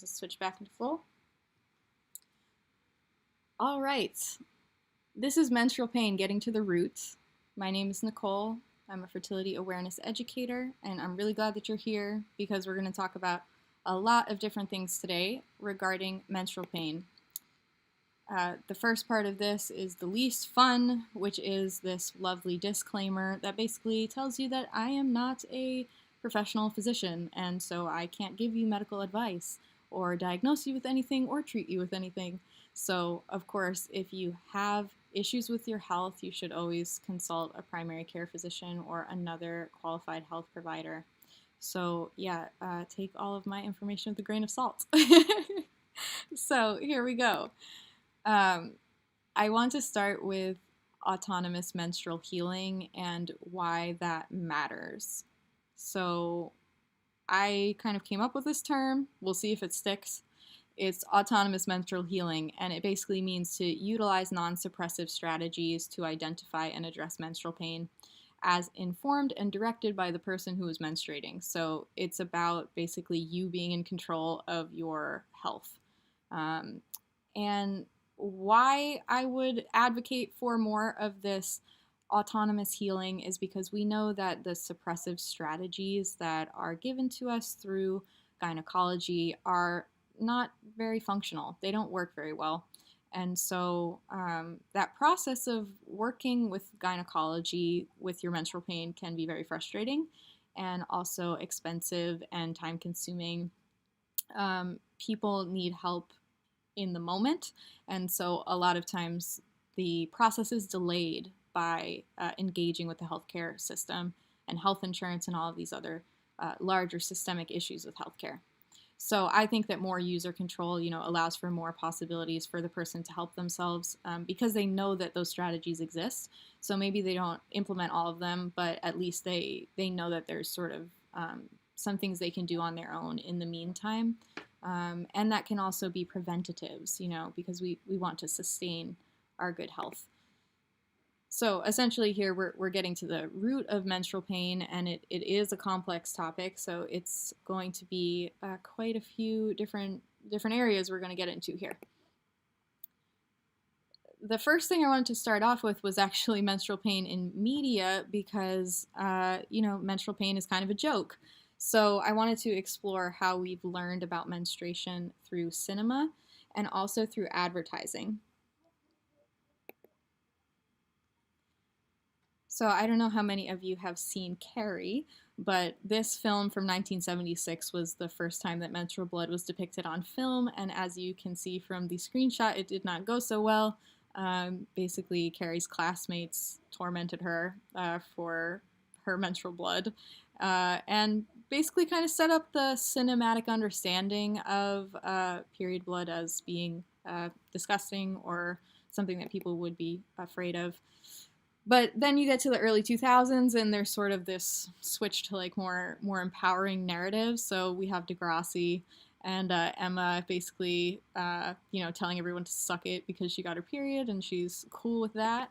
Just switch back into full. All right. This is menstrual pain, getting to the root. My name is Nicole. I'm a fertility awareness educator, and I'm really glad that you're here because we're going to talk about a lot of different things today regarding menstrual pain. The first part of this is the least fun, which is this lovely disclaimer that basically tells you that I am not a professional physician, and so I can't give you medical advice or diagnose you with anything or treat you with anything. So, of course, if you have issues with your health, you should always consult a primary care physician or another qualified health provider. So, yeah, take all of my information with a grain of salt. So, here we go. Um, I want to start with autonomous menstrual healing and why that matters. So, I kind of came up with this term. We'll see if it sticks. It's autonomous menstrual healing, and it basically means to utilize non suppressive strategies to identify and address menstrual pain as informed and directed by the person who is menstruating. So, it's about basically you being in control of your health. Um, and why I would advocate for more of this autonomous healing is because we know that the suppressive strategies that are given to us through gynecology are not very functional. They don't work very well. And so that process of working with gynecology with your menstrual pain can be very frustrating and also expensive and time consuming. People need help in the moment. And so a lot of times the process is delayed by engaging with the healthcare system and health insurance and all of these other larger systemic issues with healthcare. So I think that more user control, allows for more possibilities for the person to help themselves because they know that those strategies exist. So maybe they don't implement all of them, but at least they know that there's sort of some things they can do on their own in the meantime. And that can also be preventatives, because we want to sustain our good health. So essentially here we're getting to the root of menstrual pain, and it is a complex topic, so it's going to be quite a few different areas we're going to get into here. The first thing I wanted to start off with was actually menstrual pain in media because, menstrual pain is kind of a joke. So I wanted to explore how we've learned about menstruation through cinema and also through advertising. So I don't know how many of you have seen Carrie, but this film from 1976 was the first time that menstrual blood was depicted on film, and as you can see from the screenshot, it did not go so well. Basically, Carrie's classmates tormented her for her menstrual blood, and basically kind of set up the cinematic understanding of period blood as being disgusting or something that people would be afraid of. But then you get to the early 2000s, and there's sort of this switch to like more empowering narratives. So we have Degrassi and Emma basically, telling everyone to suck it because she got her period, and she's cool with that.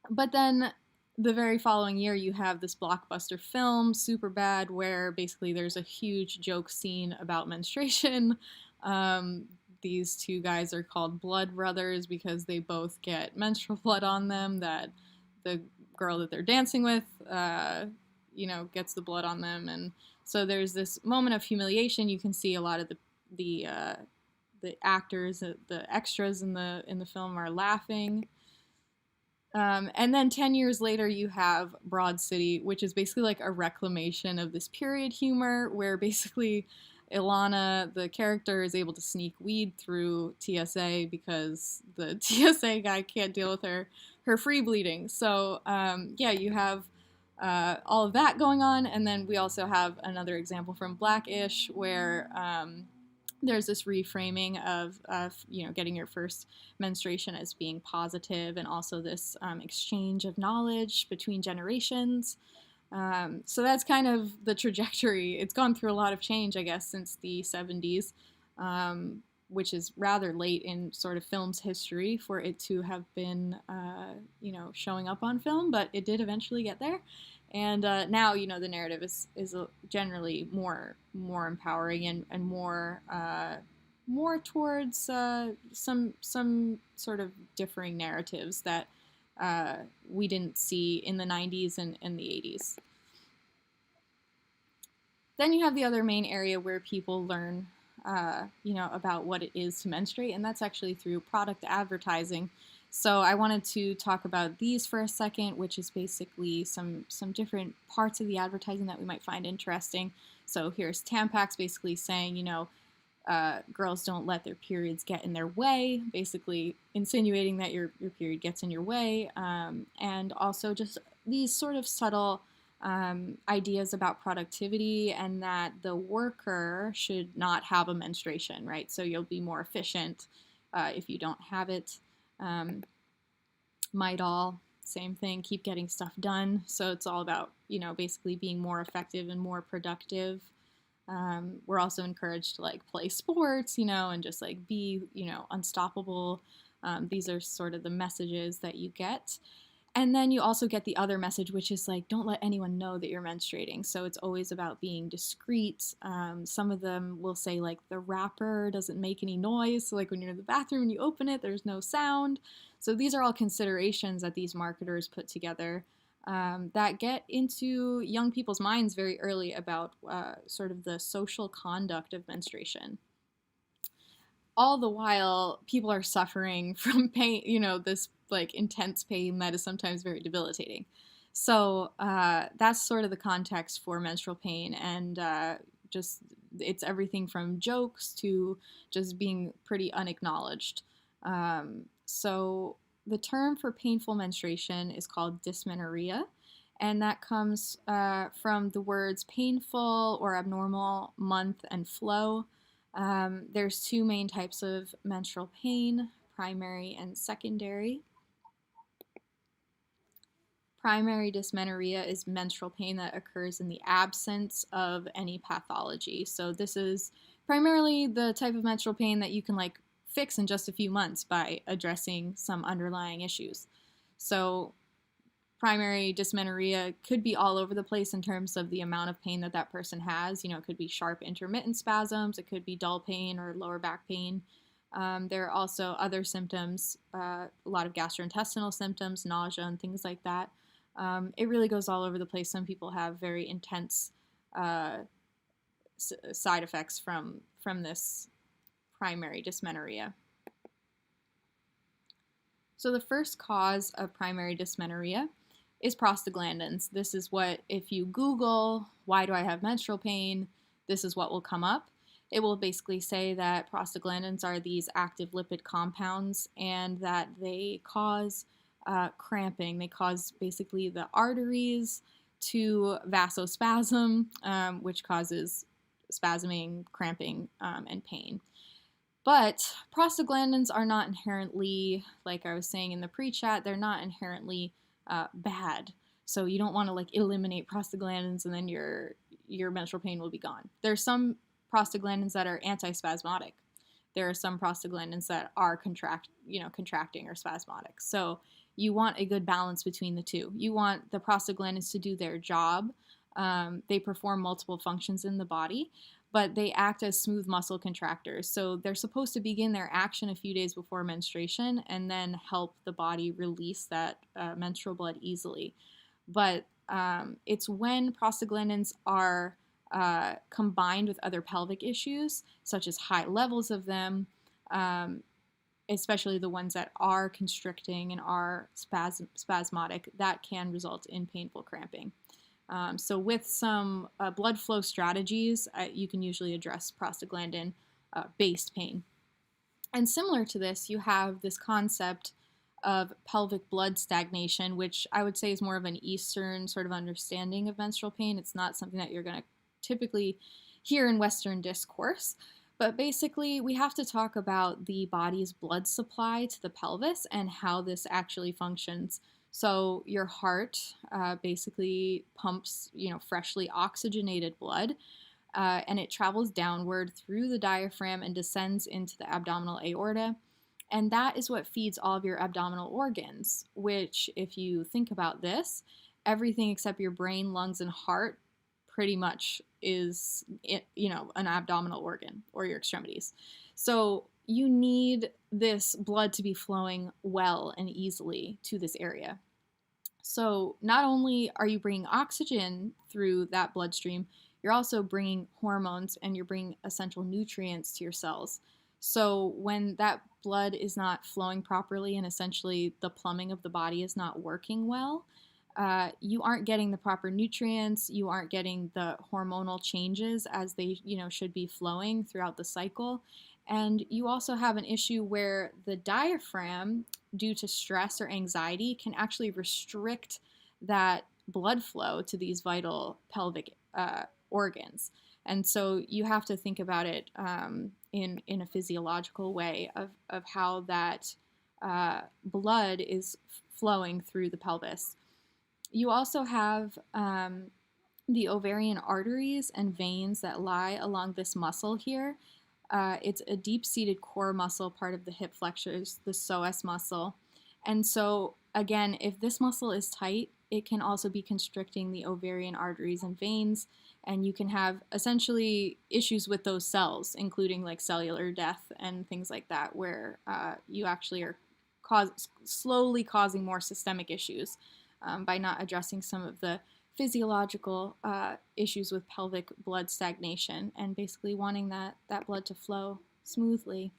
But then the very following year, you have this blockbuster film, Superbad, where basically there's a huge joke scene about menstruation. These two guys are called blood brothers because they both get menstrual blood on them that the girl that they're dancing with, gets the blood on them. And so there's this moment of humiliation. You can see a lot of the actors, the extras in the film are laughing. And then 10 years later, you have Broad City, which is basically like a reclamation of this period humor where basically Ilana, the character, is able to sneak weed through TSA because the TSA guy can't deal with her free bleeding. So, you have all of that going on. And then we also have another example from Blackish where there's this reframing of getting your first menstruation as being positive, and also this exchange of knowledge between generations. So that's kind of the trajectory. It's gone through a lot of change, I guess, since the 70s, which is rather late in sort of film's history for it to have been, showing up on film, but it did eventually get there. And now, the narrative is generally more empowering and more towards some sort of differing narratives that we didn't see in the 90s and the 80s. Then you have the other main area where people learn, about what it is to menstruate, and that's actually through product advertising. So I wanted to talk about these for a second, which is basically some different parts of the advertising that we might find interesting. So here's Tampax basically saying, girls don't let their periods get in their way, basically insinuating that your period gets in your way, and also just these sort of subtle ideas about productivity and that the worker should not have a menstruation, right? So you'll be more efficient if you don't have it. Midol, same thing, keep getting stuff done. So it's all about, basically being more effective and more productive. We're also encouraged to play sports, and just be, unstoppable. These are sort of the messages that you get. And then you also get the other message, which is don't let anyone know that you're menstruating. So it's always about being discreet. Some of them will say the wrapper doesn't make any noise. So when you're in the bathroom and you open it, there's no sound. So these are all considerations that these marketers put together that get into young people's minds very early about sort of the social conduct of menstruation. All the while, people are suffering from pain, this intense pain that is sometimes very debilitating. So that's sort of the context for menstrual pain, and just it's everything from jokes to just being pretty unacknowledged. So the term for painful menstruation is called dysmenorrhea, and that comes from the words painful or abnormal, month, and flow. There's two main types of menstrual pain, primary and secondary. Primary dysmenorrhea is menstrual pain that occurs in the absence of any pathology. So this is primarily the type of menstrual pain that you can fix in just a few months by addressing some underlying issues. So primary dysmenorrhea could be all over the place in terms of the amount of pain that person has. It could be sharp intermittent spasms, it could be dull pain or lower back pain. There are also other symptoms, a lot of gastrointestinal symptoms, nausea, and things like that. It really goes all over the place. Some people have very intense side effects from this primary dysmenorrhea. So the first cause of primary dysmenorrhea is prostaglandins. This is what, if you Google, why do I have menstrual pain, this is what will come up. It will basically say that prostaglandins are these active lipid compounds and that they cause cramping. They cause basically the arteries to vasospasm, which causes spasming, cramping, and pain. But prostaglandins are not inherently, like I was saying in the pre-chat, they're not inherently bad. So you don't want to eliminate prostaglandins and then your menstrual pain will be gone. There's some prostaglandins that are antispasmodic. There are some prostaglandins that are contracting or spasmodic. So you want a good balance between the two. You want the prostaglandins to do their job. They perform multiple functions in the body, but they act as smooth muscle contractors. So they're supposed to begin their action a few days before menstruation and then help the body release that menstrual blood easily. But it's when prostaglandins are combined with other pelvic issues, such as high levels of them, especially the ones that are constricting and are spasmodic, that can result in painful cramping. So with some blood flow strategies, you can usually address prostaglandin-based pain. And similar to this, you have this concept of pelvic blood stagnation, which I would say is more of an Eastern sort of understanding of menstrual pain. It's not something that you're going to typically hear in Western discourse. But basically, we have to talk about the body's blood supply to the pelvis and how this actually functions. So your heart basically pumps, freshly oxygenated blood, and it travels downward through the diaphragm and descends into the abdominal aorta. And that is what feeds all of your abdominal organs, which, if you think about this, everything except your brain, lungs, and heart pretty much is, an abdominal organ or your extremities. So you need this blood to be flowing well and easily to this area. So not only are you bringing oxygen through that bloodstream, you're also bringing hormones and you're bringing essential nutrients to your cells. So when that blood is not flowing properly and essentially the plumbing of the body is not working well, you aren't getting the proper nutrients, you aren't getting the hormonal changes as they, should be flowing throughout the cycle. And you also have an issue where the diaphragm, due to stress or anxiety, can actually restrict that blood flow to these vital pelvic organs. And so you have to think about it in a physiological way of how that blood is flowing through the pelvis. You also have the ovarian arteries and veins that lie along this muscle here. It's a deep-seated core muscle, part of the hip flexors, the psoas muscle. And so, again, if this muscle is tight, it can also be constricting the ovarian arteries and veins, and you can have essentially issues with those cells, including like cellular death and things like that, where you actually are slowly causing more systemic issues by not addressing some of the physiological issues with pelvic blood stagnation and basically wanting that blood to flow smoothly.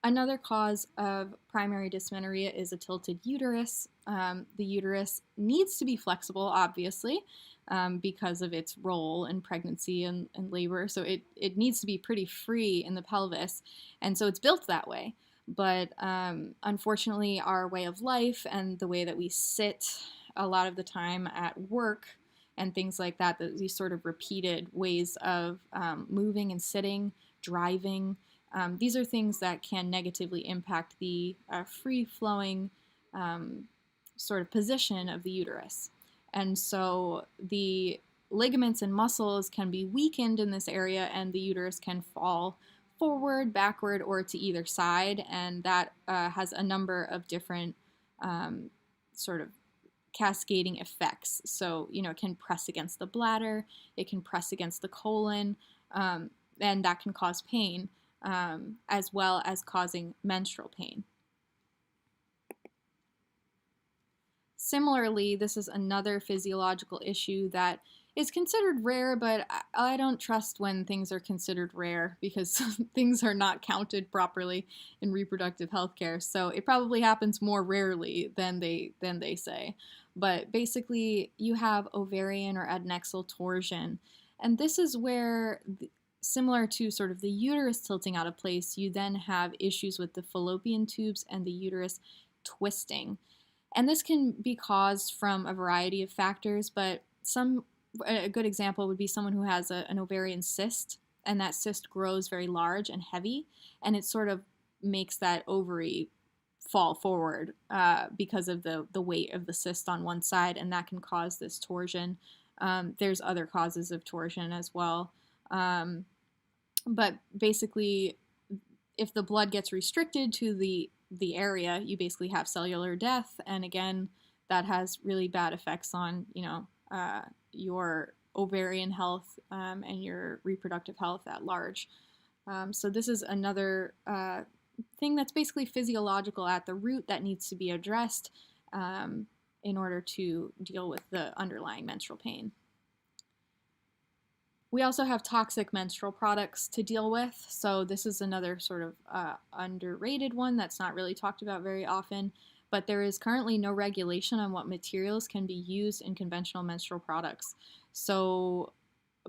Another cause of primary dysmenorrhea is a tilted uterus. The uterus needs to be flexible, obviously, because of its role in pregnancy and labor. So it needs to be pretty free in the pelvis, and so it's built that way. But unfortunately, our way of life and the way that we sit a lot of the time at work and things like that, these sort of repeated ways of moving and sitting, driving, these are things that can negatively impact the free-flowing sort of position of the uterus. And so the ligaments and muscles can be weakened in this area, and the uterus can fall forward, backward, or to either side, and that has a number of different sort of cascading effects. So, it can press against the bladder, it can press against the colon, and that can cause pain, as well as causing menstrual pain. Similarly, this is another physiological issue that is considered rare, but I don't trust when things are considered rare because things are not counted properly in reproductive health care. So it probably happens more rarely than they say. But basically, you have ovarian or adnexal torsion. And this is where, similar to sort of the uterus tilting out of place, you then have issues with the fallopian tubes and the uterus twisting. And this can be caused from a variety of factors, but a good example would be someone who has an ovarian cyst, and that cyst grows very large and heavy, and it sort of makes that ovary fall forward because of the weight of the cyst on one side, and that can cause this torsion. There's other causes of torsion as well. But basically, if the blood gets restricted to the area, you basically have cellular death, and again, that has really bad effects on, your ovarian health and your reproductive health at large. So this is another thing that's basically physiological at the root that needs to be addressed in order to deal with the underlying menstrual pain. We also have toxic menstrual products to deal with. So this is another sort of underrated one that's not really talked about very often, but there is currently no regulation on what materials can be used in conventional menstrual products. So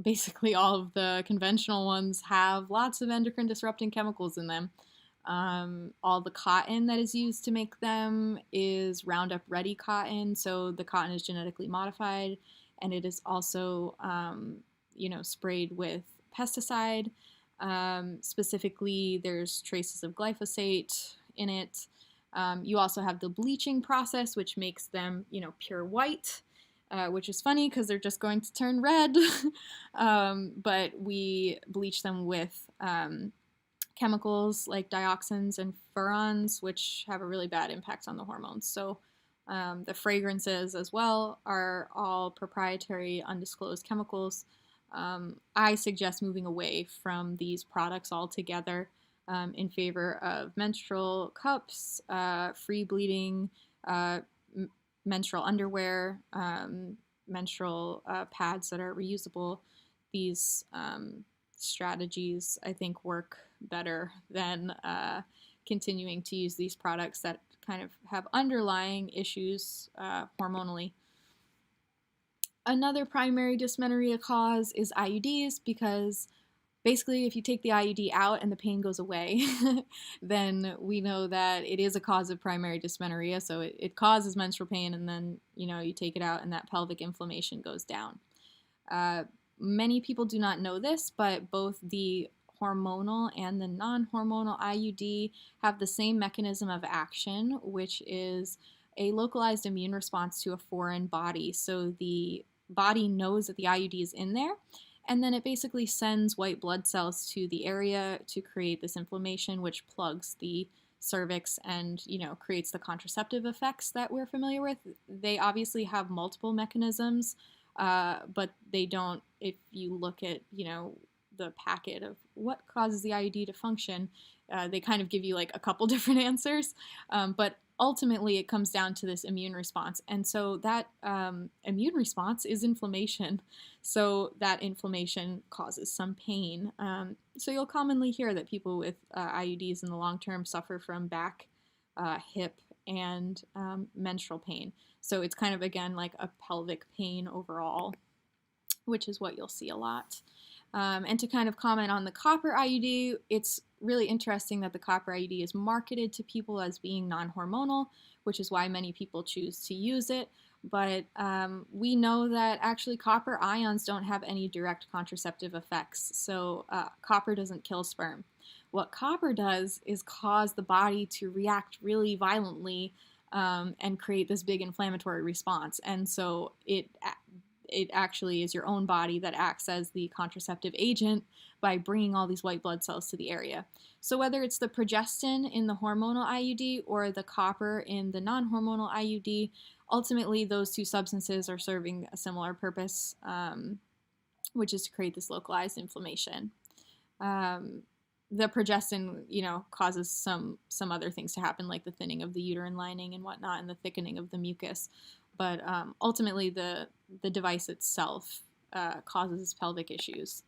basically all of the conventional ones have lots of endocrine disrupting chemicals in them. All the cotton that is used to make them is Roundup Ready cotton, so the cotton is genetically modified, and it is also sprayed with pesticide. Specifically, there's traces of glyphosate in it. You also have the bleaching process, which makes them, pure white, which is funny because they're just going to turn red. But we bleach them with chemicals like dioxins and furans, which have a really bad impact on the hormones. So The fragrances as well are all proprietary, undisclosed chemicals. I suggest moving away from these products altogether in favor of menstrual cups, free bleeding, uh, menstrual underwear, menstrual pads that are reusable. These strategies, I think, work better than continuing to use these products that kind of have underlying issues hormonally. Another primary dysmenorrhea cause is IUDs, because basically if you take the IUD out and the pain goes away, then we know that it is a cause of primary dysmenorrhea. So it causes menstrual pain, and then you take it out and that pelvic inflammation goes down. Many people do not know this, but both the hormonal and the non-hormonal IUD have the same mechanism of action, which is a localized immune response to a foreign body. So the body knows that the IUD is in there, and then it basically sends white blood cells to the area to create this inflammation, which plugs the cervix and creates the contraceptive effects that we're familiar with. They obviously have multiple mechanisms, but they don't. If you look at the packet of what causes the IUD to function, they kind of give you like a couple different answers, but ultimately it comes down to this immune response. And so that immune response is inflammation. So that inflammation causes some pain. So you'll commonly hear that people with IUDs in the long term suffer from back, hip, and menstrual pain. So it's kind of, again, like a pelvic pain overall, which is what you'll see a lot. And to kind of comment on the copper IUD, it's really interesting that the copper IUD is marketed to people as being non-hormonal, which is why many people choose to use it. But we know that actually copper ions don't have any direct contraceptive effects. So copper doesn't kill sperm. What copper does is cause the body to react really violently and create this big inflammatory response. And so it actually is your own body that acts as the contraceptive agent by bringing all these white blood cells to the area. So whether it's the progestin in the hormonal IUD or the copper in the non-hormonal IUD, ultimately those two substances are serving a similar purpose, which is to create this localized inflammation. The progestin, causes some other things to happen, like the thinning of the uterine lining and whatnot, and the thickening of the mucus. But ultimately, the device itself causes pelvic issues.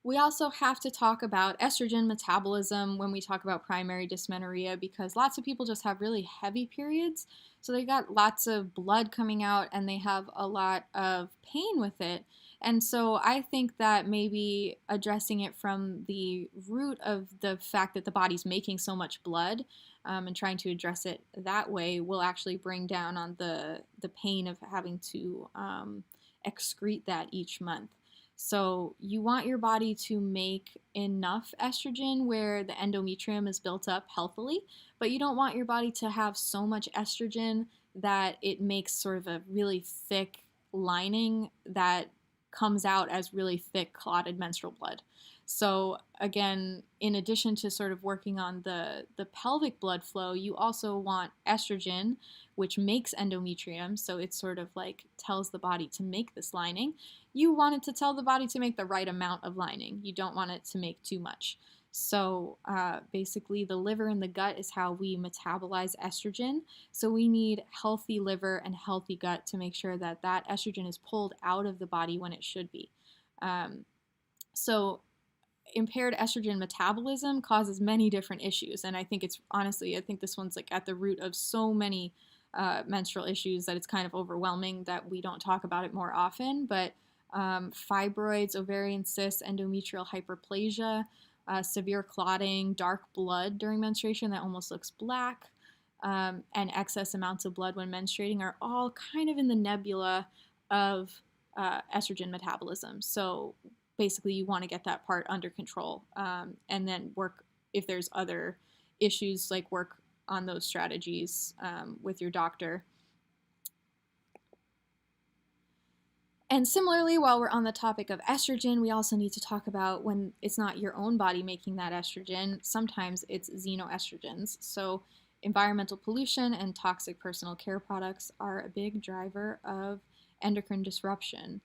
We also have to talk about estrogen metabolism when we talk about primary dysmenorrhea, because lots of people just have really heavy periods. So they got lots of blood coming out and they have a lot of pain with it. And so I think that maybe addressing it from the root of the fact that the body's making so much blood and trying to address it that way will actually bring down on the pain of having to excrete that each month. So you want your body to make enough estrogen where the endometrium is built up healthily, but you don't want your body to have so much estrogen that it makes sort of a really thick lining that comes out as really thick clotted menstrual blood. So again, in addition to sort of working on the pelvic blood flow, you also want estrogen, which makes endometrium. So it sort of like tells the body to make this lining. You want it to tell the body to make the right amount of lining. You don't want it to make too much. So basically the liver and the gut is how we metabolize estrogen. So we need healthy liver and healthy gut to make sure that that estrogen is pulled out of the body when it should be. So impaired estrogen metabolism causes many different issues. And I think I think this one's like at the root of so many menstrual issues that it's kind of overwhelming that we don't talk about it more often. But fibroids, ovarian cysts, endometrial hyperplasia, severe clotting, dark blood during menstruation that almost looks black, and excess amounts of blood when menstruating are all kind of in the nebula of estrogen metabolism. So basically you want to get that part under control and then work, if there's other issues, like work on those strategies with your doctor. And similarly, while we're on the topic of estrogen, we also need to talk about when it's not your own body making that estrogen, sometimes it's xenoestrogens. So environmental pollution and toxic personal care products are a big driver of endocrine disruption.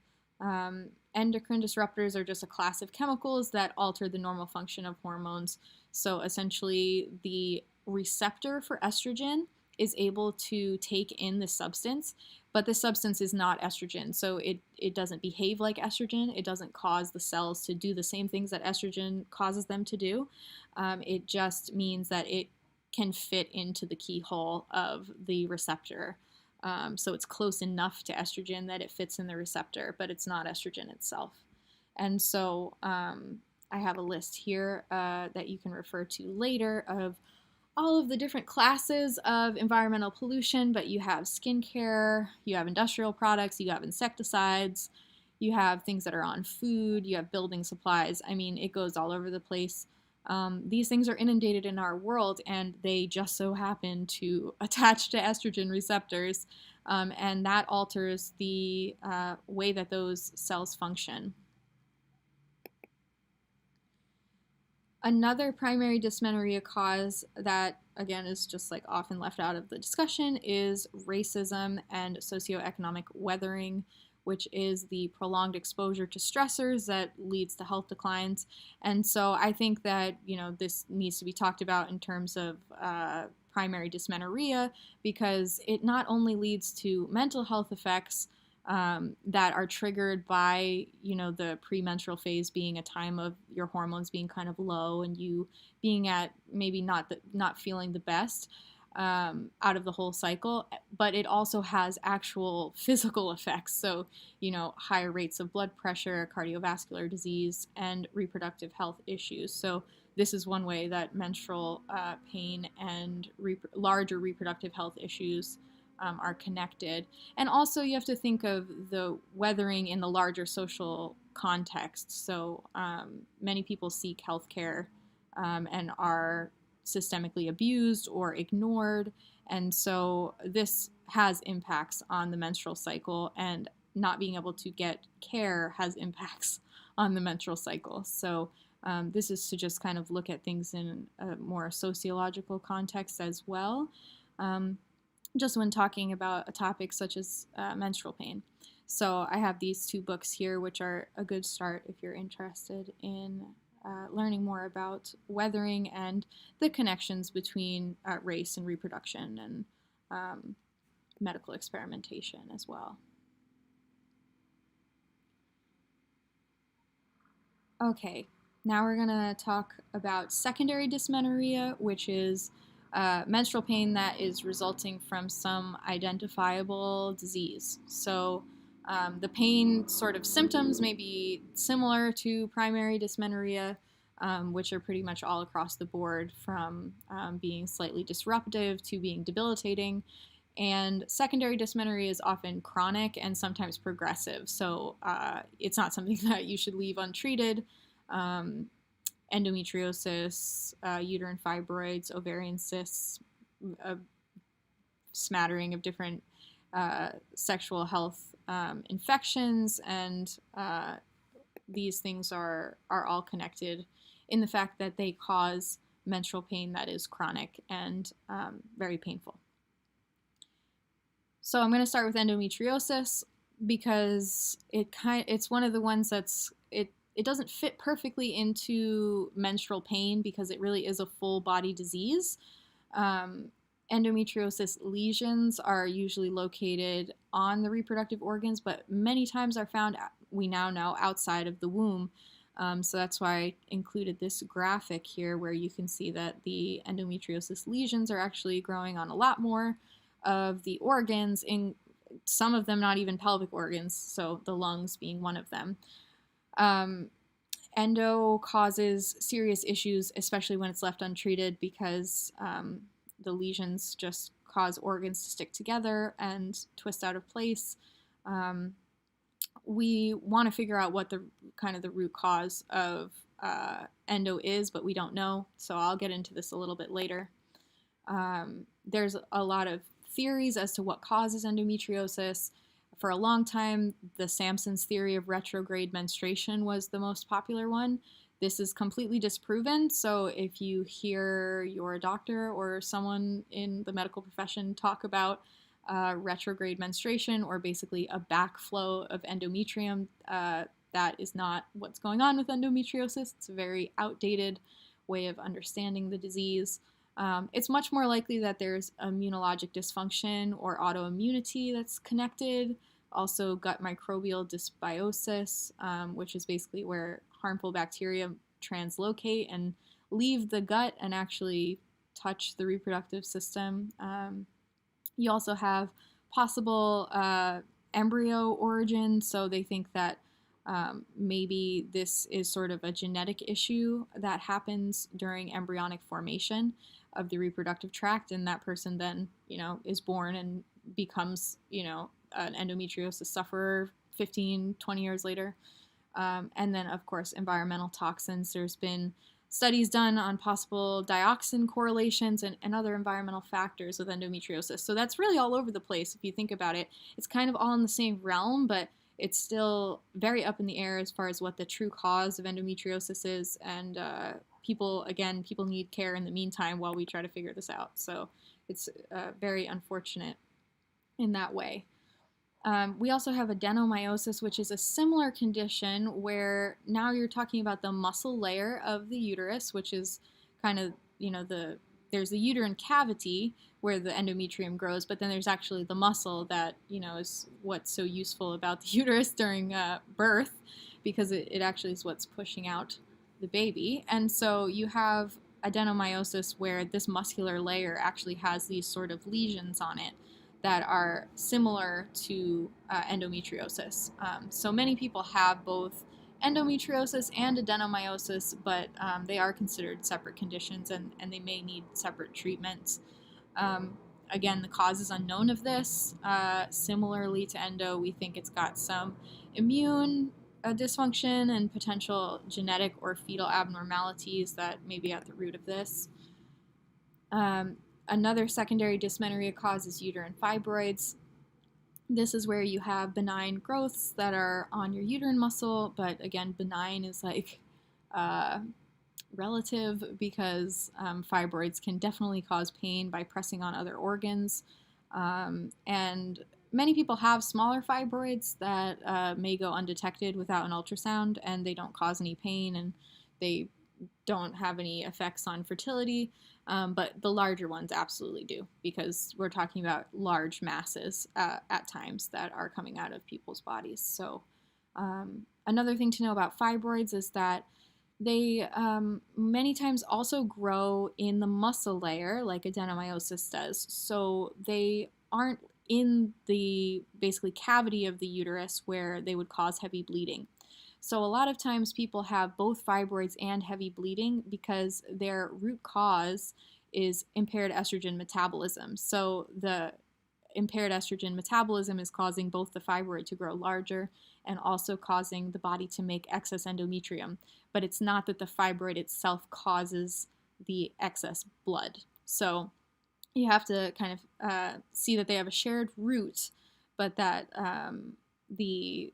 Endocrine disruptors are just a class of chemicals that alter the normal function of hormones. So essentially, the receptor for estrogen is able to take in the substance, but the substance is not estrogen. So it doesn't behave like estrogen. It doesn't cause the cells to do the same things that estrogen causes them to do. It just means that it can fit into the keyhole of the receptor. So it's close enough to estrogen that it fits in the receptor, but it's not estrogen itself. And so I have a list here that you can refer to later of all of the different classes of environmental pollution, but you have skincare, you have industrial products, you have insecticides, you have things that are on food, you have building supplies. I mean, it goes all over the place. These things are inundated in our world, and they just so happen to attach to estrogen receptors, and that alters the way that those cells function. Another primary dysmenorrhea cause that, again, is just like often left out of the discussion is racism and socioeconomic weathering, which is the prolonged exposure to stressors that leads to health declines. And so I think that, this needs to be talked about in terms of primary dysmenorrhea, because it not only leads to mental health effects that are triggered by, the premenstrual phase being a time of your hormones being kind of low and you being at maybe not feeling the best out of the whole cycle, but it also has actual physical effects. So, higher rates of blood pressure, cardiovascular disease, and reproductive health issues. So this is one way that menstrual pain and larger reproductive health issues are connected. And also you have to think of the weathering in the larger social context. So many people seek healthcare and are systemically abused or ignored. And so this has impacts on the menstrual cycle, and not being able to get care has impacts on the menstrual cycle. So this is to just kind of look at things in a more sociological context as well. Just when talking about a topic such as menstrual pain. So I have these two books here, which are a good start if you're interested in learning more about weathering and the connections between race and reproduction and medical experimentation as well. Okay, now we're going to talk about secondary dysmenorrhea, which is menstrual pain that is resulting from some identifiable disease. So the pain sort of symptoms may be similar to primary dysmenorrhea, which are pretty much all across the board, from being slightly disruptive to being debilitating. And secondary dysmenorrhea is often chronic and sometimes progressive. So it's not something that you should leave untreated. Endometriosis, uterine fibroids, ovarian cysts, a smattering of different sexual health infections, and these things are all connected in the fact that they cause menstrual pain that is chronic and very painful. So I'm going to start with endometriosis because it's one of the ones it doesn't fit perfectly into menstrual pain because it really is a full body disease. Endometriosis lesions are usually located on the reproductive organs, but many times are found, we now know, outside of the womb. So that's why I included this graphic here where you can see that the endometriosis lesions are actually growing on a lot more of the organs, in some of them not even pelvic organs, so the lungs being one of them. Endo causes serious issues, especially when it's left untreated, because the lesions just cause organs to stick together and twist out of place. We want to figure out what the root cause of endo is, but we don't know, so I'll get into this a little bit later. There's a lot of theories as to what causes endometriosis. For a long time, the Sampson's theory of retrograde menstruation was the most popular one. This is completely disproven, so if you hear your doctor or someone in the medical profession talk about retrograde menstruation, or basically a backflow of endometrium, that is not what's going on with endometriosis. It's a very outdated way of understanding the disease. It's much more likely that there's immunologic dysfunction or autoimmunity that's connected. Also, gut microbial dysbiosis, which is basically where harmful bacteria translocate and leave the gut and actually touch the reproductive system. You also have possible embryo origin, so they think that maybe this is sort of a genetic issue that happens during embryonic formation of the reproductive tract, and that person then, is born and becomes, an endometriosis sufferer 15, 20 years later. And then, of course, environmental toxins. There's been studies done on possible dioxin correlations and other environmental factors with endometriosis. So that's really all over the place if you think about it. It's kind of all in the same realm, but it's still very up in the air as far as what the true cause of endometriosis is. And people need care in the meantime while we try to figure this out. So it's very unfortunate in that way. We also have adenomyosis, which is a similar condition where now you're talking about the muscle layer of the uterus, which is kind of, there's the uterine cavity where the endometrium grows, but then there's actually the muscle that, is what's so useful about the uterus during birth, because it actually is what's pushing out the baby. And so you have adenomyosis where this muscular layer actually has these sort of lesions on it that are similar to endometriosis. So many people have both endometriosis and adenomyosis, but they are considered separate conditions, and they may need separate treatments. Again, the cause is unknown of this. Similarly to endo, we think it's got some immune dysfunction and potential genetic or fetal abnormalities that may be at the root of this. Another secondary dysmenorrhea cause is uterine fibroids. This is where you have benign growths that are on your uterine muscle, but again, benign is like relative, because fibroids can definitely cause pain by pressing on other organs. And many people have smaller fibroids that may go undetected without an ultrasound, and they don't cause any pain, and they don't have any effects on fertility. But the larger ones absolutely do, because we're talking about large masses at times that are coming out of people's bodies. So another thing to know about fibroids is that they many times also grow in the muscle layer, like adenomyosis does. So they aren't in the basically cavity of the uterus where they would cause heavy bleeding. So a lot of times people have both fibroids and heavy bleeding because their root cause is impaired estrogen metabolism. So the impaired estrogen metabolism is causing both the fibroid to grow larger and also causing the body to make excess endometrium. But it's not that the fibroid itself causes the excess blood. So you have to kind of see that they have a shared root, but that the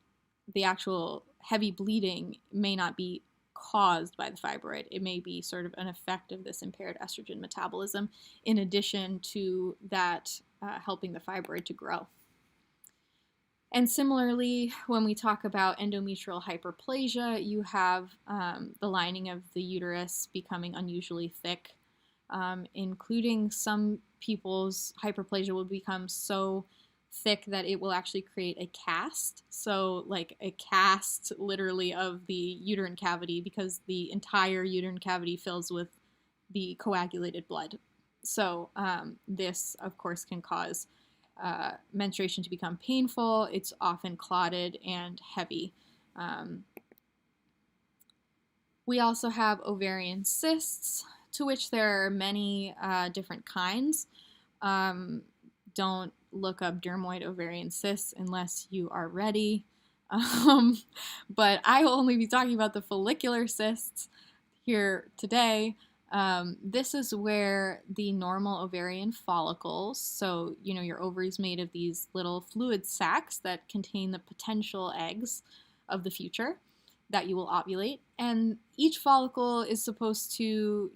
actual heavy bleeding may not be caused by the fibroid. It may be sort of an effect of this impaired estrogen metabolism, in addition to that helping the fibroid to grow. And similarly, when we talk about endometrial hyperplasia, you have the lining of the uterus becoming unusually thick, including some people's hyperplasia will become so thick that it will actually create a cast. So like a cast literally of the uterine cavity, because the entire uterine cavity fills with the coagulated blood. So this, of course, can cause menstruation to become painful. It's often clotted and heavy. We also have ovarian cysts, to which there are many different kinds. Don't look up dermoid ovarian cysts unless you are ready. But I will only be talking about the follicular cysts here today. This is where the normal ovarian follicles, so your ovaries made of these little fluid sacs that contain the potential eggs of the future. that you will ovulate. And each follicle is supposed to,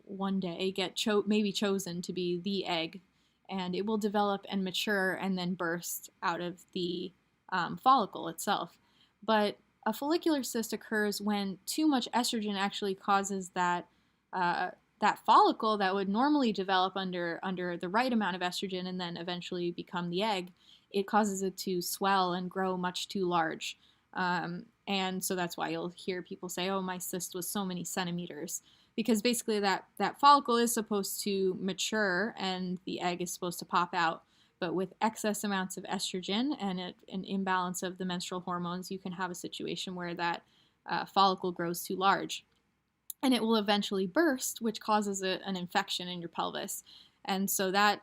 one day get maybe chosen to be the egg, and it will develop and mature and then burst out of the follicle itself. But a follicular cyst occurs when too much estrogen actually causes that follicle that would normally develop under the right amount of estrogen and then eventually become the egg. It causes it to swell and grow much too large. And so that's why you'll hear people say, oh, my cyst was so many centimeters. Because basically that follicle is supposed to mature and the egg is supposed to pop out. But with excess amounts of estrogen and an imbalance of the menstrual hormones, you can have a situation where that follicle grows too large. And it will eventually burst, which causes an infection in your pelvis. And so that,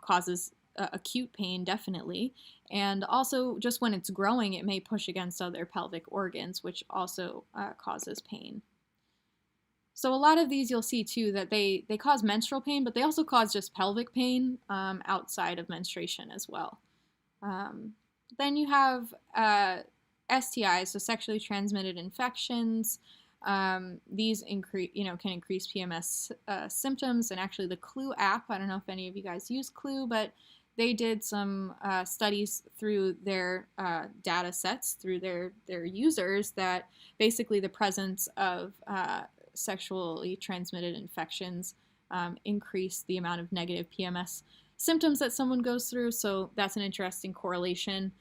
causes acute pain, definitely. And also, just when it's growing, it may push against other pelvic organs, which also causes pain. So a lot of these you'll see too that they cause menstrual pain, but they also cause just pelvic pain outside of menstruation as well. Then you have STIs, so sexually transmitted infections. These can increase PMS symptoms, and actually the Clue app, I don't know if any of you guys use Clue, but they did some studies through their data sets, through their users, that basically the presence of sexually transmitted infections increase the amount of negative PMS symptoms that someone goes through. So that's an interesting correlation.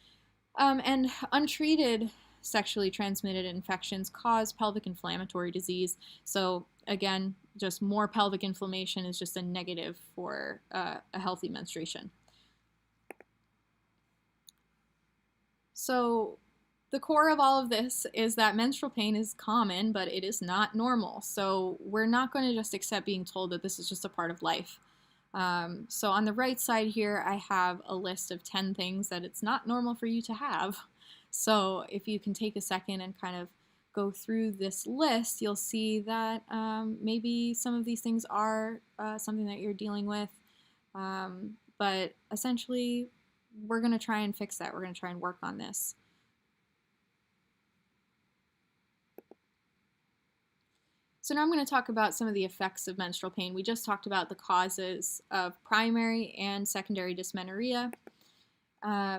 And untreated sexually transmitted infections cause pelvic inflammatory disease. So again, just more pelvic inflammation is just a negative for a healthy menstruation. So the core of all of this is that menstrual pain is common, but it is not normal. So we're not going to just accept being told that this is just a part of life. So on the right side here, I have a list of 10 things that it's not normal for you to have. So if you can take a second and kind of go through this list, you'll see that maybe some of these things are something that you're dealing with. But essentially, we're going to try and fix that. We're going to try and work on this. So now I'm going to talk about some of the effects of menstrual pain. We just talked about the causes of primary and secondary dysmenorrhea.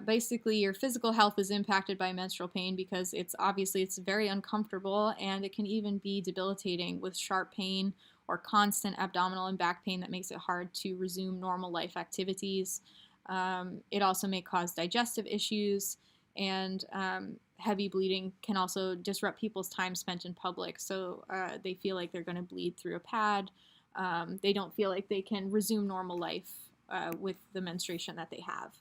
Basically, your physical health is impacted by menstrual pain because it's very uncomfortable, and it can even be debilitating with sharp pain or constant abdominal and back pain that makes it hard to resume normal life activities. It also may cause digestive issues, and heavy bleeding can also disrupt people's time spent in public. So they feel like they're going to bleed through a pad. They don't feel like they can resume normal life with the menstruation that they have.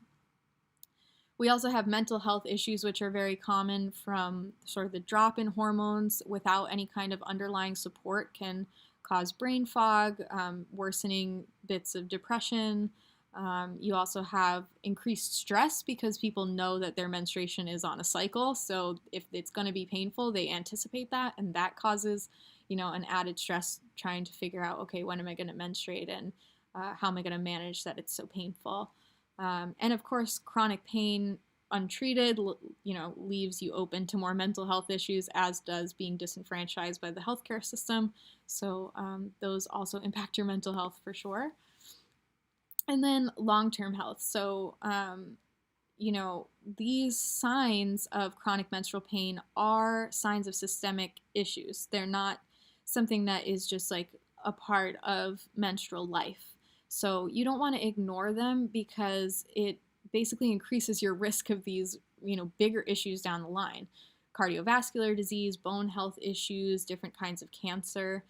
We also have mental health issues, which are very common from sort of the drop in hormones without any kind of underlying support can cause brain fog, worsening bits of depression. You also have increased stress because people know that their menstruation is on a cycle. So if it's going to be painful, they anticipate that, and that causes, an added stress trying to figure out, okay, when am I going to menstruate, and how am I going to manage that it's so painful? And of course, chronic pain untreated, leaves you open to more mental health issues, as does being disenfranchised by the healthcare system. So those also impact your mental health for sure. And then long-term health. So, these signs of chronic menstrual pain are signs of systemic issues. They're not something that is just like a part of menstrual life. So you don't want to ignore them because it basically increases your risk of these, bigger issues down the line. Cardiovascular disease, bone health issues, different kinds of cancer.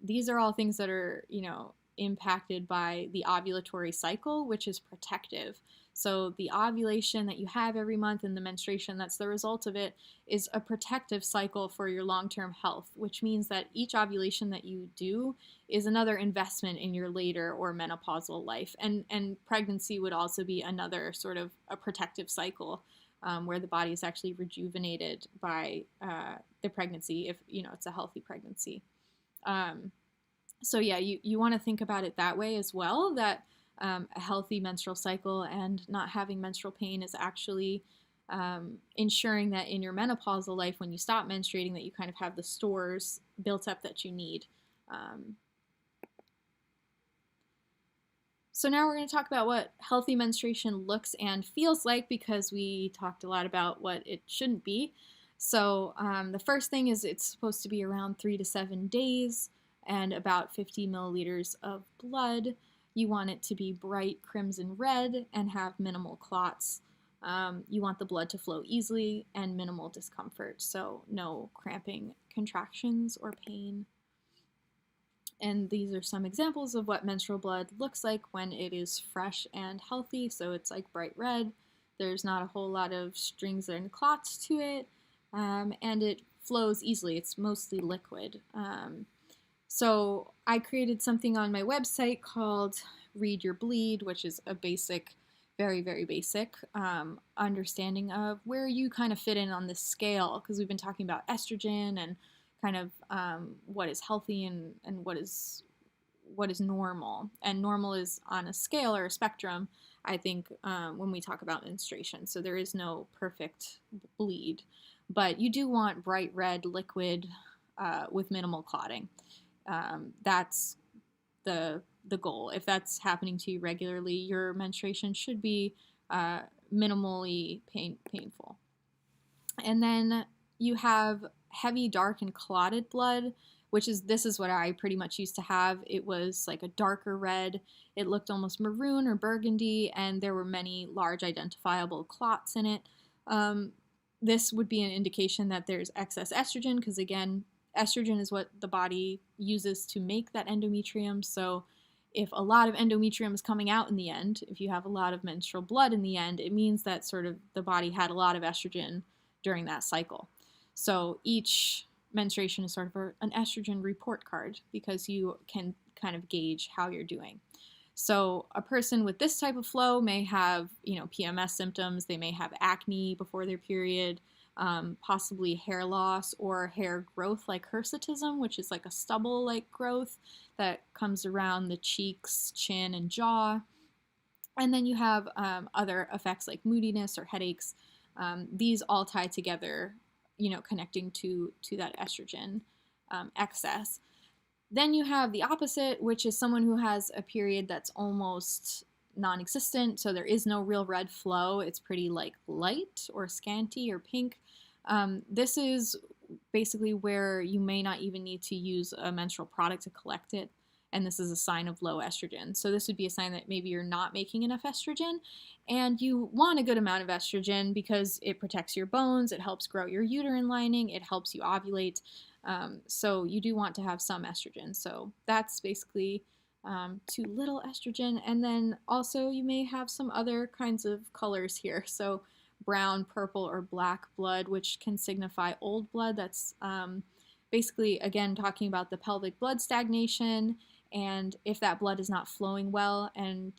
These are all things that are, impacted by the ovulatory cycle, which is protective. So the ovulation that you have every month and the menstruation that's the result of it is a protective cycle for your long-term health, which means that each ovulation that you do is another investment in your later or menopausal life. And pregnancy would also be another sort of a protective cycle where the body is actually rejuvenated by the pregnancy if, it's a healthy pregnancy. So yeah, you want to think about it that way as well, that a healthy menstrual cycle and not having menstrual pain is actually ensuring that in your menopausal life, when you stop menstruating, that you kind of have the stores built up that you need. So now we're going to talk about what healthy menstruation looks and feels like, because we talked a lot about what it shouldn't be. So the first thing is it's supposed to be around 3 to 7 days and about 50 milliliters of blood. You want it to be bright crimson red and have minimal clots. You want the blood to flow easily and minimal discomfort, so no cramping, contractions, or pain. And these are some examples of what menstrual blood looks like when it is fresh and healthy. So it's like bright red. There's not a whole lot of strings and clots to it, and it flows easily. It's mostly liquid. So I created something on my website called Read Your Bleed, which is a basic, very, very basic understanding of where you kind of fit in on this scale, because we've been talking about estrogen and kind of what is healthy and what is normal. And normal is on a scale or a spectrum, I think, when we talk about menstruation. So there is no perfect bleed, but you do want bright red liquid with minimal clotting. That's the goal. If that's happening to you regularly, your menstruation should be minimally painful. And then you have heavy, dark, and clotted blood, this is what I pretty much used to have. It was like a darker red. It looked almost maroon or burgundy, and there were many large identifiable clots in it. This would be an indication that there's excess estrogen, because again, estrogen is what the body uses to make that endometrium. So if a lot of endometrium is coming out in the end, if you have a lot of menstrual blood in the end, it means that sort of the body had a lot of estrogen during that cycle. So each menstruation is sort of an estrogen report card, because you can kind of gauge how you're doing. So a person with this type of flow may have, PMS symptoms. They may have acne before their period, possibly hair loss or hair growth like hirsutism, which is like a stubble-like growth that comes around the cheeks, chin, and jaw. And then you have other effects like moodiness or headaches. These all tie together, connecting to that estrogen excess. Then you have the opposite, which is someone who has a period that's almost non-existent, so there is no real red flow. It's pretty like light or scanty or pink. This is basically where you may not even need to use a menstrual product to collect it, and this is a sign of low estrogen. So this would be a sign that maybe you're not making enough estrogen, and you want a good amount of estrogen because it protects your bones, it helps grow your uterine lining, it helps you ovulate. So you do want to have some estrogen. So that's basically too little estrogen. And then also you may have some other kinds of colors here. So brown, purple, or black blood, which can signify old blood. That's basically, again, talking about the pelvic blood stagnation. And if that blood is not flowing well and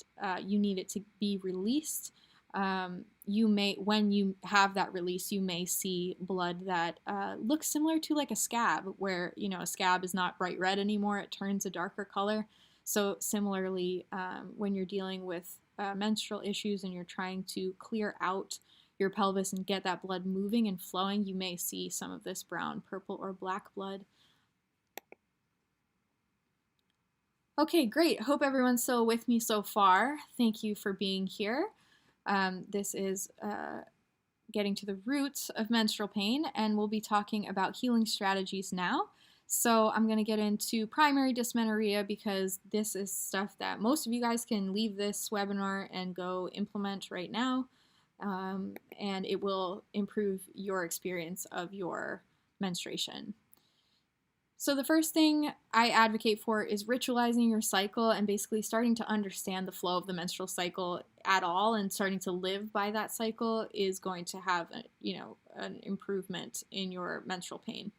you need it to be released, when you have that release, you may see blood that looks similar to like a scab, where, a scab is not bright red anymore, it turns a darker color. So similarly, when you're dealing with menstrual issues and you're trying to clear out your pelvis and get that blood moving and flowing, you may see some of this brown, purple, or black blood. Okay, great. Hope everyone's still with me so far. Thank you for being here. This is getting to the roots of menstrual pain, and we'll be talking about healing strategies now. So I'm going to get into primary dysmenorrhea, because this is stuff that most of you guys can leave this webinar and go implement right now, and it will improve your experience of your menstruation. So the first thing I advocate for is ritualizing your cycle and basically starting to understand the flow of the menstrual cycle at all, and starting to live by that cycle is going to have an improvement in your menstrual pain.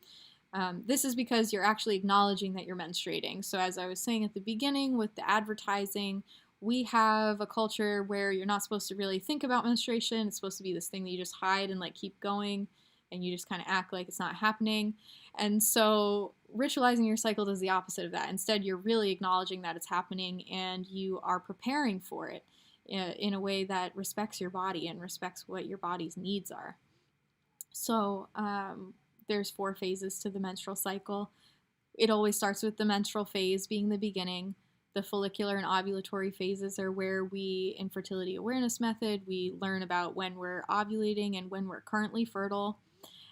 This is because you're actually acknowledging that you're menstruating. So as I was saying at the beginning with the advertising, we have a culture where you're not supposed to really think about menstruation. It's supposed to be this thing that you just hide and like keep going, and you just kind of act like it's not happening. And so ritualizing your cycle does the opposite of that. Instead, you're really acknowledging that it's happening and you are preparing for it. in a way that respects your body and respects what your body's needs are. So there's 4 phases to the menstrual cycle. It always starts with the menstrual phase being the beginning. The follicular and ovulatory phases are where we, in fertility awareness method, we learn about when we're ovulating and when we're currently fertile.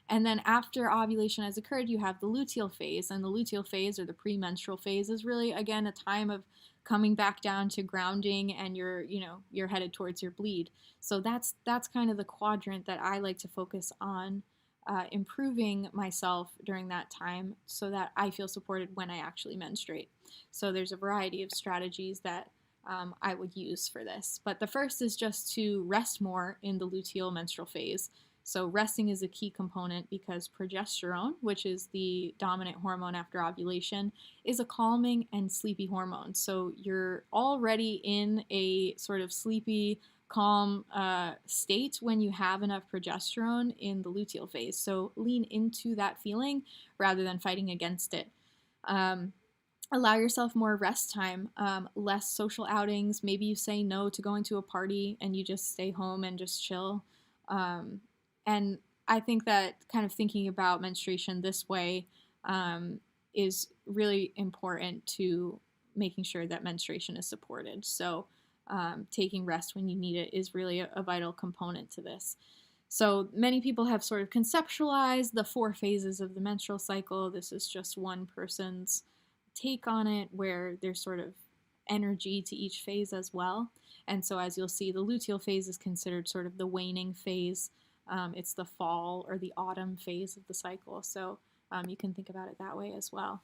And then after ovulation has occurred, you have the luteal phase. And the luteal phase, or the premenstrual phase, is really, again, a time of coming back down to grounding, and you're headed towards your bleed. So that's kind of the quadrant that I like to focus on, improving myself during that time so that I feel supported when I actually menstruate. So there's a variety of strategies that I would use for this. But the first is just to rest more in the luteal menstrual phase. So resting is a key component because progesterone, which is the dominant hormone after ovulation, is a calming and sleepy hormone. So you're already in a sort of sleepy, calm state when you have enough progesterone in the luteal phase. So lean into that feeling rather than fighting against it. Allow yourself more rest time, less social outings. Maybe you say no to going to a party and you just stay home and just chill. And I think that kind of thinking about menstruation this way is really important to making sure that menstruation is supported. So taking rest when you need it is really a vital component to this. So many people have sort of conceptualized the 4 phases of the menstrual cycle. This is just one person's take on it, where there's sort of energy to each phase as well. And so as you'll see, the luteal phase is considered sort of the waning phase. It's the fall or the autumn phase of the cycle. So you can think about it that way as well.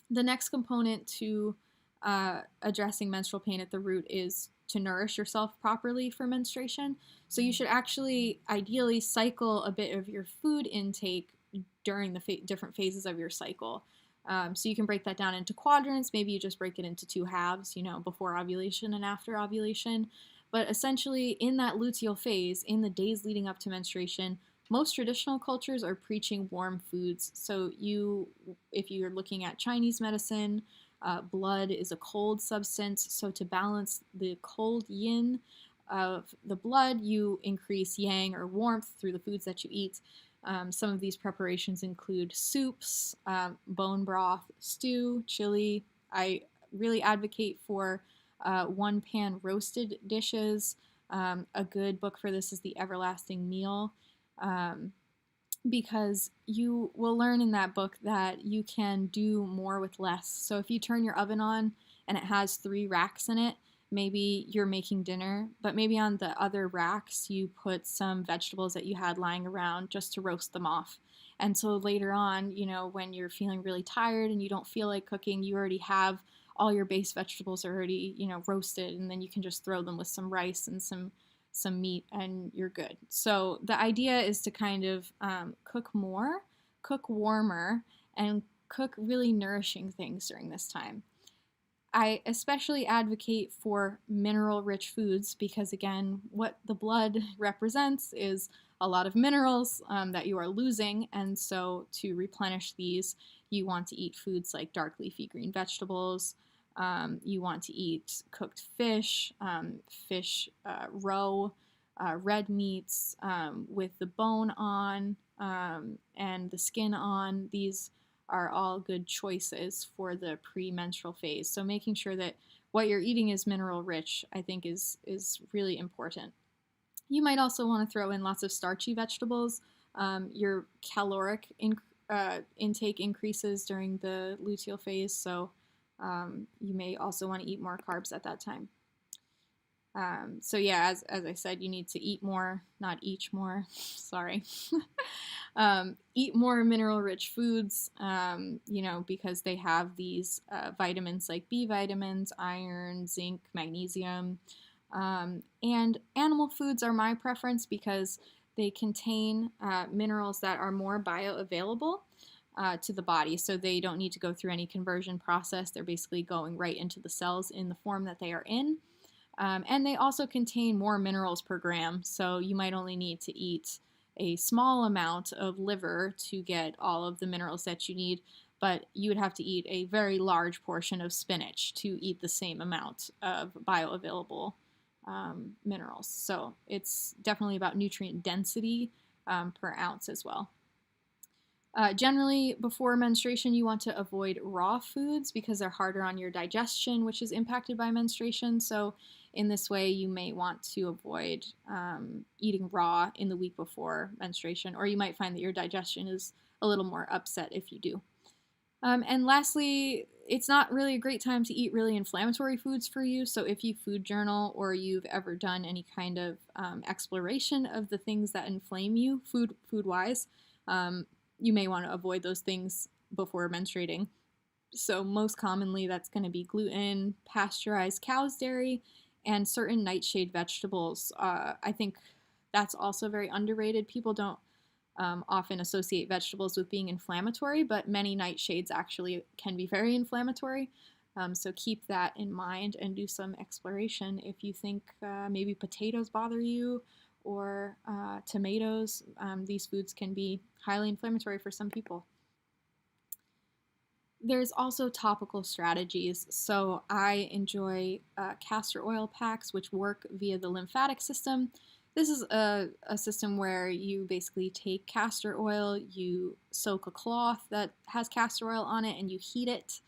The next component to addressing menstrual pain at the root is to nourish yourself properly for menstruation. So you should actually ideally cycle a bit of your food intake during the different phases of your cycle. So you can break that down into quadrants. Maybe you just break it into 2 halves, before ovulation and after ovulation. But essentially, in that luteal phase, in the days leading up to menstruation, most traditional cultures are preaching warm foods. So if you're looking at Chinese medicine, blood is a cold substance. So to balance the cold yin of the blood, you increase yang or warmth through the foods that you eat. Some of these preparations include soups, bone broth, stew, chili. I really advocate for 1-pan roasted dishes. A good book for this is The Everlasting Meal, because you will learn in that book that you can do more with less. So if you turn your oven on and it has 3 racks in it, maybe you're making dinner, but maybe on the other racks you put some vegetables that you had lying around just to roast them off. And so later on, when you're feeling really tired and you don't feel like cooking, you already have all your base vegetables already, roasted, and then you can just throw them with some rice and some meat and you're good. So the idea is to kind of cook more, cook warmer, and cook really nourishing things during this time. I especially advocate for mineral-rich foods because, again, what the blood represents is a lot of minerals that you are losing, and so to replenish these, you want to eat foods like dark leafy green vegetables. You want to eat cooked fish, roe, red meats with the bone on and the skin on. These are all good choices for the premenstrual phase. So making sure that what you're eating is mineral rich, I think is really important. You might also want to throw in lots of starchy vegetables. Your caloric intake increases during the luteal phase, so you may also want to eat more carbs at that time. So yeah, as I said, you need to eat more, not eat more, sorry. Eat more mineral-rich foods, because they have these vitamins like B vitamins, iron, zinc, magnesium. And animal foods are my preference because they contain minerals that are more bioavailable to the body, so they don't need to go through any conversion process. They're basically going right into the cells in the form that they are in. And they also contain more minerals per gram, so you might only need to eat a small amount of liver to get all of the minerals that you need, but you would have to eat a very large portion of spinach to eat the same amount of bioavailable minerals. So it's definitely about nutrient density per ounce as well. Generally, before menstruation, you want to avoid raw foods because they're harder on your digestion, which is impacted by menstruation. So, in this way, you may want to avoid eating raw in the week before menstruation, or you might find that your digestion is a little more upset if you do. And lastly, it's not really a great time to eat really inflammatory foods for you. So, if you food journal or you've ever done any kind of exploration of the things that inflame you, food wise, you may want to avoid those things before menstruating. So, most commonly, that's going to be gluten, pasteurized cow's dairy, and certain nightshade vegetables. I think that's also very underrated. People don't often associate vegetables with being inflammatory, but many nightshades actually can be very inflammatory. So keep that in mind and do some exploration if you think maybe potatoes bother you or tomatoes. These foods can be highly inflammatory for some people. There's also topical strategies. So I enjoy castor oil packs, which work via the lymphatic system. This is a system where you basically take castor oil, you soak a cloth that has castor oil on it, and you heat it,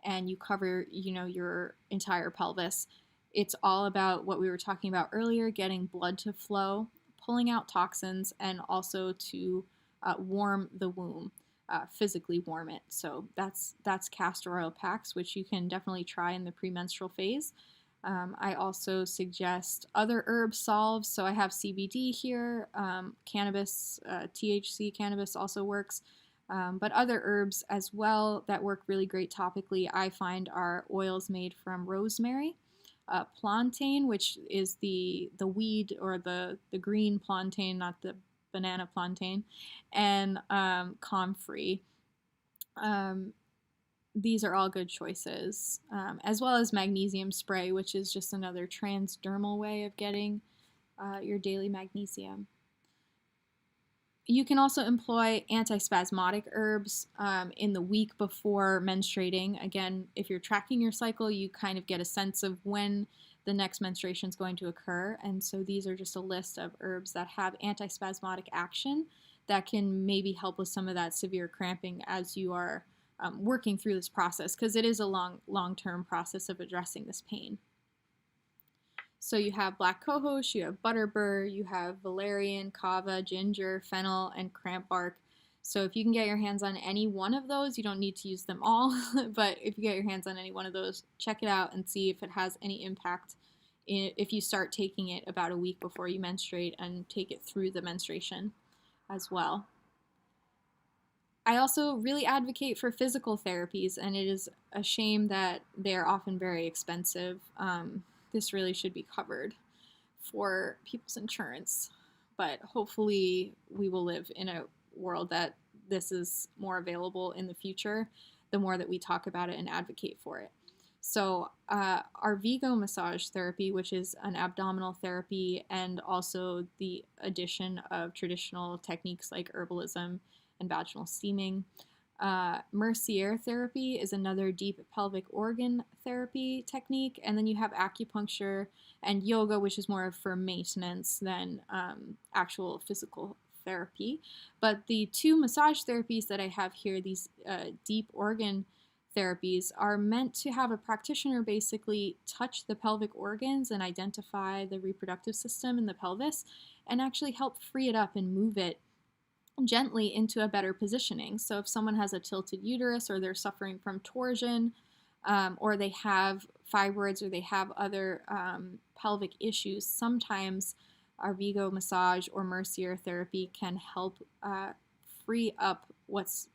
and you cover, your entire pelvis. It's all about what we were talking about earlier, getting blood to flow, pulling out toxins, and also to warm the womb. Physically warm it. So that's castor oil packs, which you can definitely try in the premenstrual phase. I also suggest other herb salves. So I have CBD here, cannabis, THC cannabis also works, but other herbs as well that work really great topically, I find are oils made from rosemary, plantain, which is the weed or the green plantain, not the banana plantain, and comfrey. These are all good choices, as well as magnesium spray, which is just another transdermal way of getting your daily magnesium. You can also employ antispasmodic herbs in the week before menstruating. Again, if you're tracking your cycle, you kind of get a sense of when the next menstruation is going to occur. And so these are just a list of herbs that have antispasmodic action that can maybe help with some of that severe cramping as you are working through this process, because it is a long-term process of addressing this pain. So you have black cohosh, you have butterbur, you have valerian, kava, ginger, fennel, and cramp bark. So if you can get your hands on any one of those, you don't need to use them all, but if you get your hands on any one of those, check it out and see if it has any impact if you start taking it about a week before you menstruate and take it through the menstruation as well. I also really advocate for physical therapies, and it is a shame that they are often very expensive. This really should be covered for people's insurance, but hopefully we will live in a world that this is more available in the future, the more that we talk about it and advocate for it. So Arvigo massage therapy, which is an abdominal therapy, and also the addition of traditional techniques like herbalism and vaginal steaming. Mercier therapy is another deep pelvic organ therapy technique. And then you have acupuncture and yoga, which is more for maintenance than actual physical therapy. But the two massage therapies that I have here, these deep organ therapies, are meant to have a practitioner basically touch the pelvic organs and identify the reproductive system in the pelvis and actually help free it up and move it gently into a better positioning. So if someone has a tilted uterus, or they're suffering from torsion, or they have fibroids, or they have other pelvic issues, sometimes Arvigo massage or Mercier therapy can help free up what's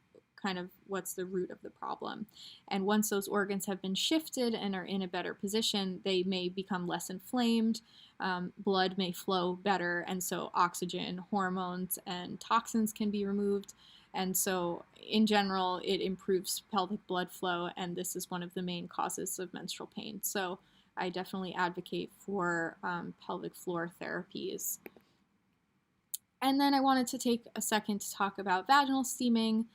the root of the problem. And once those organs have been shifted and are in a better position, they may become less inflamed, blood may flow better, and so oxygen, hormones, and toxins can be removed. And so in general, it improves pelvic blood flow, and this is one of the main causes of menstrual pain. So I definitely advocate for pelvic floor therapies. And then I wanted to take a second to talk about vaginal steaming.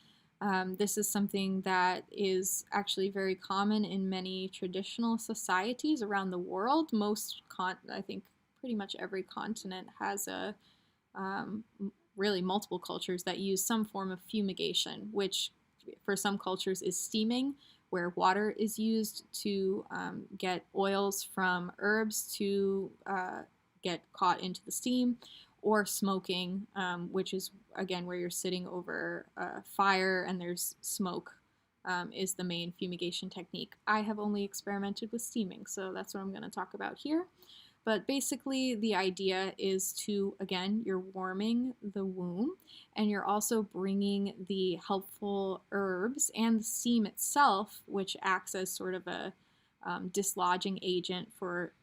This is something that is actually very common in many traditional societies around the world. I think pretty much every continent has um, really multiple cultures that use some form of fumigation, which for some cultures is steaming, where water is used to get oils from herbs to get caught into the steam, or smoking, which is again where you're sitting over a fire and there's smoke, is the main fumigation technique. I have only experimented with steaming, so that's what I'm going to talk about here. But basically, the idea is to, again, you're warming the womb and you're also bringing the helpful herbs and the steam itself, which acts as sort of a dislodging agent for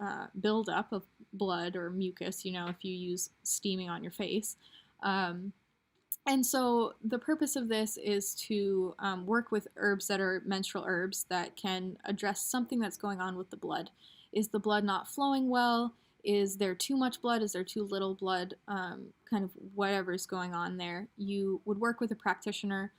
buildup of blood or mucus, if you use steaming on your face. And so the purpose of this is to work with herbs that are menstrual herbs that can address something that's going on with the blood. Is the blood not flowing well? Is there too much blood? Is there too little blood? Kind of whatever's going on there. You would work with a practitioner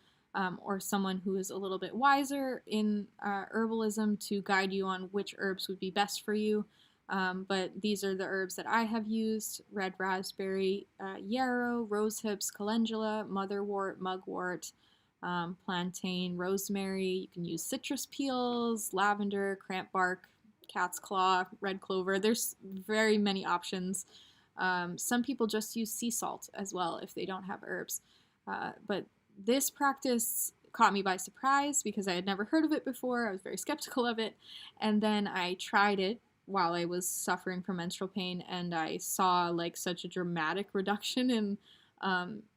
or someone who is a little bit wiser in herbalism to guide you on which herbs would be best for you. But these are the herbs that I have used: red raspberry, yarrow, rose hips, calendula, motherwort, mugwort, plantain, rosemary. You can use citrus peels, lavender, cramp bark, cat's claw, red clover. There's very many options. Some people just use sea salt as well if they don't have herbs. But this practice caught me by surprise because I had never heard of it before. I was very skeptical of it. And then I tried it while I was suffering from menstrual pain, and I saw like such a dramatic reduction in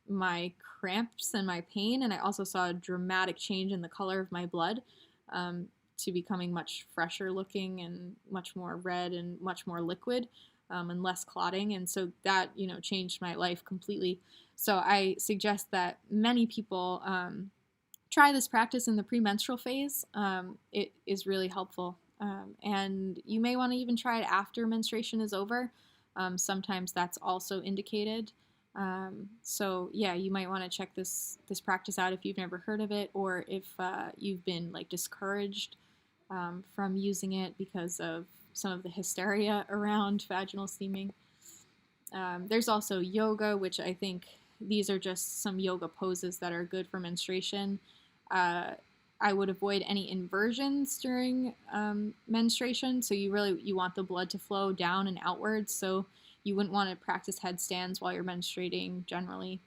my cramps and my pain, and I also saw a dramatic change in the color of my blood to becoming much fresher looking and much more red and much more liquid and less clotting, and so that changed my life completely. So I suggest that many people try this practice in the premenstrual phase. It is really helpful. And you may want to even try it after menstruation is over. Sometimes that's also indicated. So yeah, you might want to check this practice out if you've never heard of it, or if you've been like discouraged from using it because of some of the hysteria around vaginal steaming. There's also yoga, which I think these are just some yoga poses that are good for menstruation. I would avoid any inversions during menstruation. So you want the blood to flow down and outwards. So you wouldn't want to practice headstands while you're menstruating generally.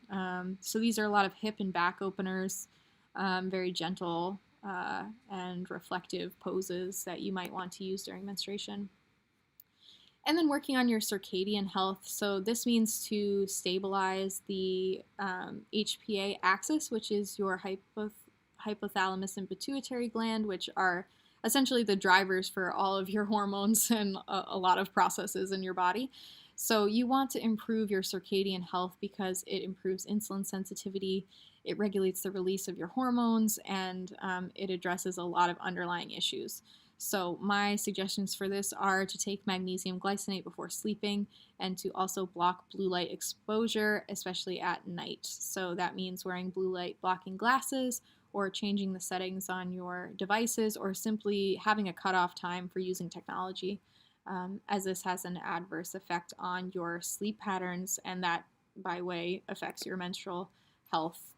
So these are a lot of hip and back openers, very gentle and reflective poses that you might want to use during menstruation. And then working on your circadian health. So this means to stabilize the HPA axis, which is your hypothalamus and pituitary gland, which are essentially the drivers for all of your hormones and a lot of processes in your body. So you want to improve your circadian health because it improves insulin sensitivity, it regulates the release of your hormones, and it addresses a lot of underlying issues. So my suggestions for this are to take magnesium glycinate before sleeping and to also block blue light exposure, especially at night. So that means wearing blue light blocking glasses, or changing the settings on your devices, or simply having a cutoff time for using technology, as this has an adverse effect on your sleep patterns, and that, by way, affects your menstrual health.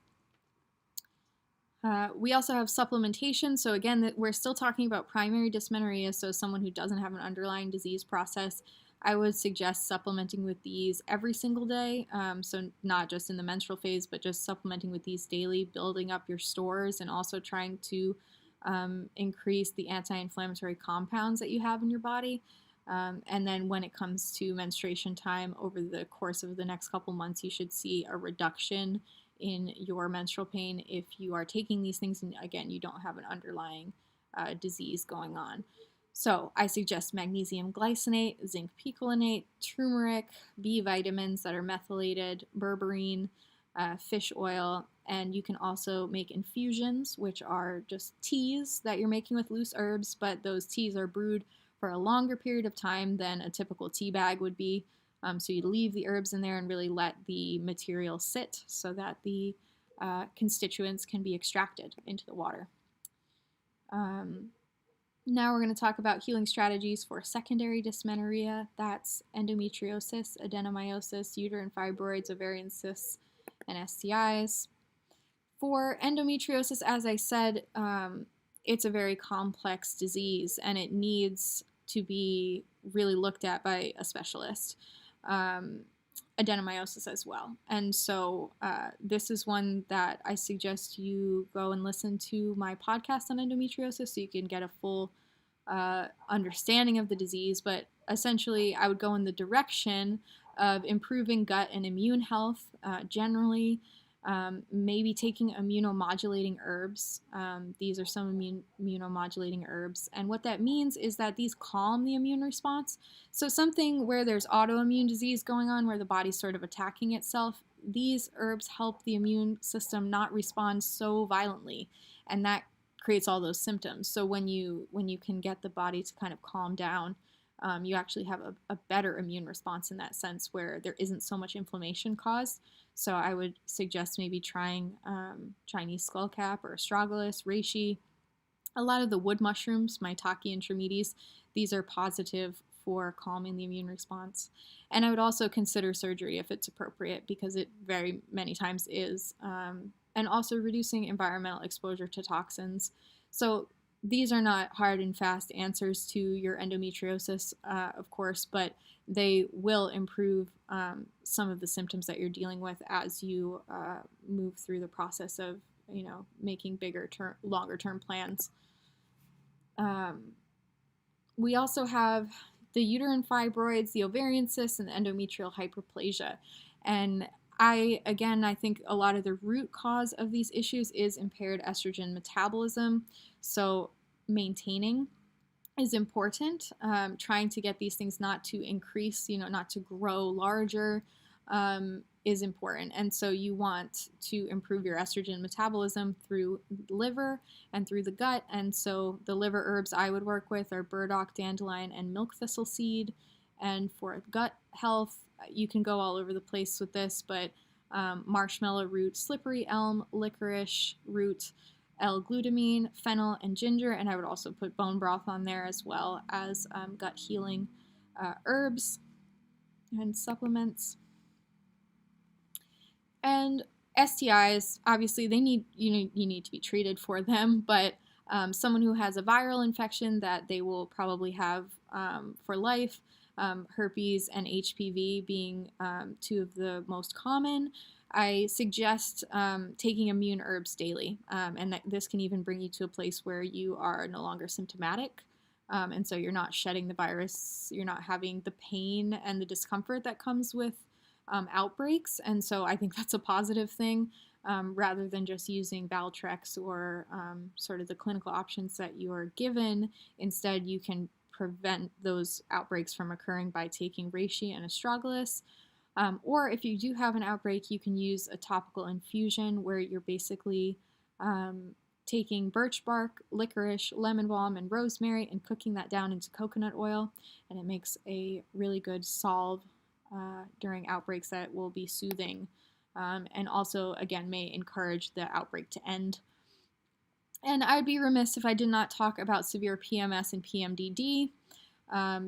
We also have supplementation. So again, we're still talking about primary dysmenorrhea, so someone who doesn't have an underlying disease process. I would suggest supplementing with these every single day, so not just in the menstrual phase, but just supplementing with these daily, building up your stores, and also trying to increase the anti-inflammatory compounds that you have in your body. And then when it comes to menstruation time, over the course of the next couple months, you should see a reduction in your menstrual pain if you are taking these things and, again, you don't have an underlying disease going on. So I suggest magnesium glycinate, zinc picolinate, turmeric, B vitamins that are methylated, berberine, fish oil, and you can also make infusions, which are just teas that you're making with loose herbs, but those teas are brewed for a longer period of time than a typical tea bag would be. So you leave the herbs in there and really let the material sit so that the constituents can be extracted into the water. Now we're going to talk about healing strategies for secondary dysmenorrhea. That's endometriosis, adenomyosis, uterine fibroids, ovarian cysts, and STIs. For endometriosis, as I said, it's a very complex disease and it needs to be really looked at by a specialist. Adenomyosis as well. And so this is one that I suggest you go and listen to my podcast on endometriosis so you can get a full understanding of the disease. But essentially, I would go in the direction of improving gut and immune health generally. Maybe taking immunomodulating herbs. These are some immunomodulating herbs. And what that means is that these calm the immune response. So something where there's autoimmune disease going on, where the body's sort of attacking itself, these herbs help the immune system not respond so violently. And that creates all those symptoms. So when you can get the body to kind of calm down, you actually have a better immune response in that sense where there isn't so much inflammation caused. So I would suggest maybe trying Chinese skullcap or astragalus, reishi. A lot of the wood mushrooms, maitake and trametes, these are positive for calming the immune response. And I would also consider surgery if it's appropriate because it very many times is. And also reducing environmental exposure to toxins. So these are not hard and fast answers to your endometriosis, of course, but they will improve some of the symptoms that you're dealing with as you move through the process of, making longer term plans. We also have the uterine fibroids, the ovarian cysts, and the endometrial hyperplasia. And I think a lot of the root cause of these issues is impaired estrogen metabolism. So maintaining is important. Trying to get these things not to increase, not to grow larger, is important. And so you want to improve your estrogen metabolism through the liver and through the gut. And so the liver herbs I would work with are burdock, dandelion, and milk thistle seed. And for gut health, you can go all over the place with this, but marshmallow root, slippery elm, licorice root, L-glutamine, fennel, and ginger, and I would also put bone broth on there as well as gut healing herbs and supplements. And STIs, obviously, they need you need to be treated for them, but someone who has a viral infection that they will probably have for life, herpes and HPV being two of the most common, I suggest taking immune herbs daily, and this can even bring you to a place where you are no longer symptomatic, and so you're not shedding the virus, you're not having the pain and the discomfort that comes with outbreaks, and so I think that's a positive thing, rather than just using Valtrex or sort of the clinical options that you are given. Instead, you can prevent those outbreaks from occurring by taking reishi and astragalus. Or if you do have an outbreak, you can use a topical infusion where you're basically taking birch bark, licorice, lemon balm, and rosemary and cooking that down into coconut oil. And it makes a really good salve during outbreaks that will be soothing and also, again, may encourage the outbreak to end. And I'd be remiss if I did not talk about severe PMS and PMDD.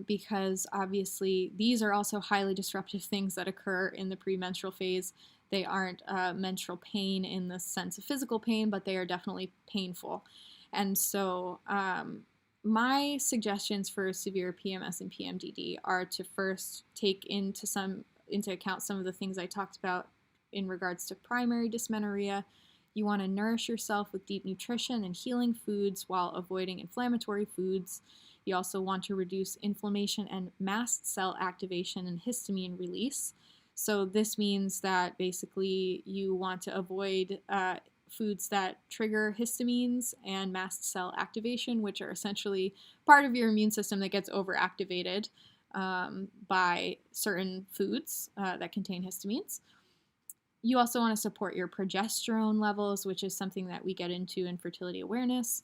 Because obviously these are also highly disruptive things that occur in the premenstrual phase. They aren't menstrual pain in the sense of physical pain, but they are definitely painful. And so my suggestions for severe PMS and PMDD are to first take into account some of the things I talked about in regards to primary dysmenorrhea. You want to nourish yourself with deep nutrition and healing foods while avoiding inflammatory foods. You also want to reduce inflammation and mast cell activation and histamine release. So this means that basically you want to avoid foods that trigger histamines and mast cell activation, which are essentially part of your immune system that gets overactivated by certain foods that contain histamines. You also want to support your progesterone levels, which is something that we get into in fertility awareness.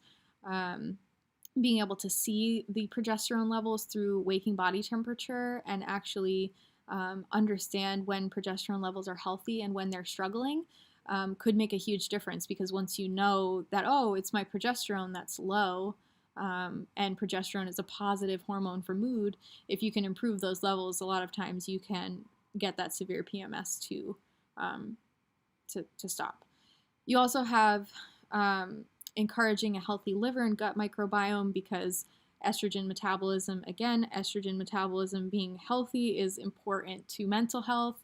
Being able to see the progesterone levels through waking body temperature and actually understand when progesterone levels are healthy and when they're struggling could make a huge difference, because once you know that, oh, it's my progesterone that's low, and progesterone is a positive hormone for mood. If you can improve those levels, a lot of times you can get that severe PMS to stop. You also have encouraging a healthy liver and gut microbiome, because estrogen metabolism, again, estrogen metabolism being healthy is important to mental health,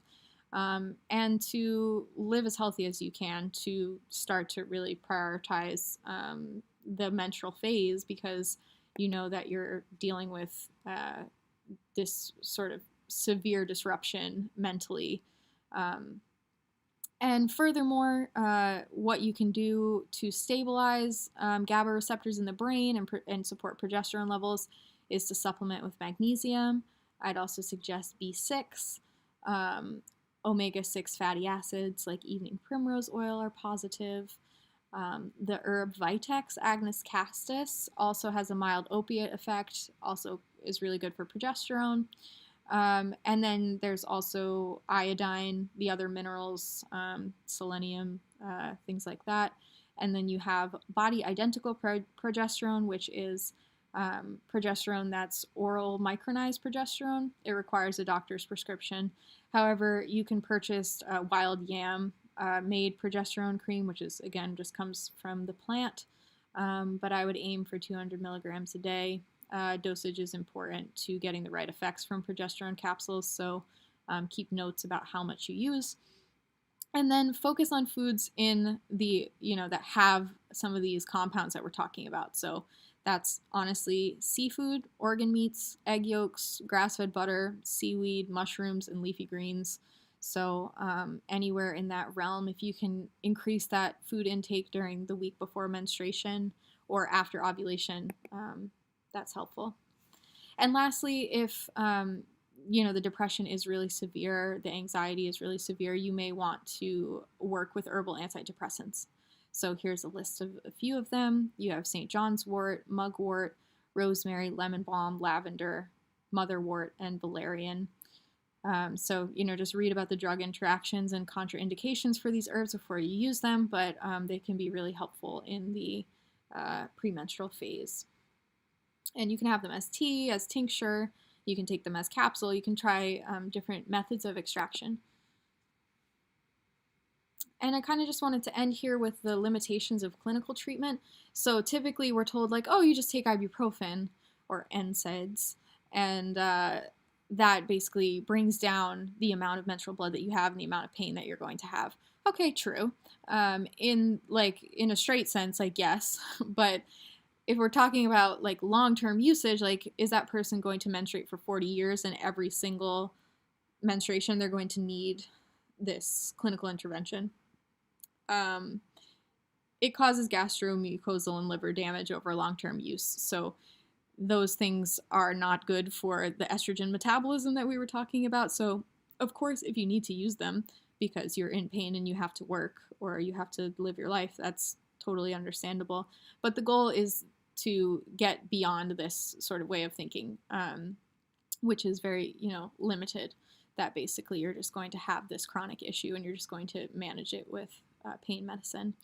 and to live as healthy as you can, to start to really prioritize the menstrual phase, because you know that you're dealing with this sort of severe disruption mentally. And furthermore, what you can do to stabilize GABA receptors in the brain and support progesterone levels is to supplement with magnesium. I'd also suggest B6. Omega-6 fatty acids like evening primrose oil are positive. The herb Vitex agnus castus also has a mild opiate effect, also is really good for progesterone. And then there's also iodine, the other minerals, selenium, things like that. And then you have body identical progesterone, which is progesterone that's oral micronized progesterone. It requires a doctor's prescription. However, you can purchase wild yam made progesterone cream, which is, again, just comes from the plant. But I would aim for 200 milligrams a day. Dosage is important to getting the right effects from progesterone capsules, so keep notes about how much you use. And then focus on foods in the, that have some of these compounds that we're talking about. So that's honestly seafood, organ meats, egg yolks, grass-fed butter, seaweed, mushrooms, and leafy greens. So anywhere in that realm, if you can increase that food intake during the week before menstruation or after ovulation, that's helpful. And lastly, if the depression is really severe, the anxiety is really severe, you may want to work with herbal antidepressants. So here's a list of a few of them. You have St. John's wort, mugwort, rosemary, lemon balm, lavender, motherwort, and valerian. So just read about the drug interactions and contraindications for these herbs before you use them, but they can be really helpful in the premenstrual phase. And you can have them as tea, as tincture, you can take them as capsule, you can try different methods of extraction. And I kind of just wanted to end here with the limitations of clinical treatment. So typically we're told like, oh, you just take ibuprofen or NSAIDs, and that basically brings down the amount of menstrual blood that you have and the amount of pain that you're going to have. Okay, true. In a straight sense, like yes, but if we're talking about like long-term usage, like is that person going to menstruate for 40 years and every single menstruation they're going to need this clinical intervention? It causes gastromucosal and liver damage over long-term use. So those things are not good for the estrogen metabolism that we were talking about. So of course, if you need to use them because you're in pain and you have to work or you have to live your life, that's totally understandable. But the goal is to get beyond this sort of way of thinking, which is very, limited, that basically you're just going to have this chronic issue and you're just going to manage it with pain medicine.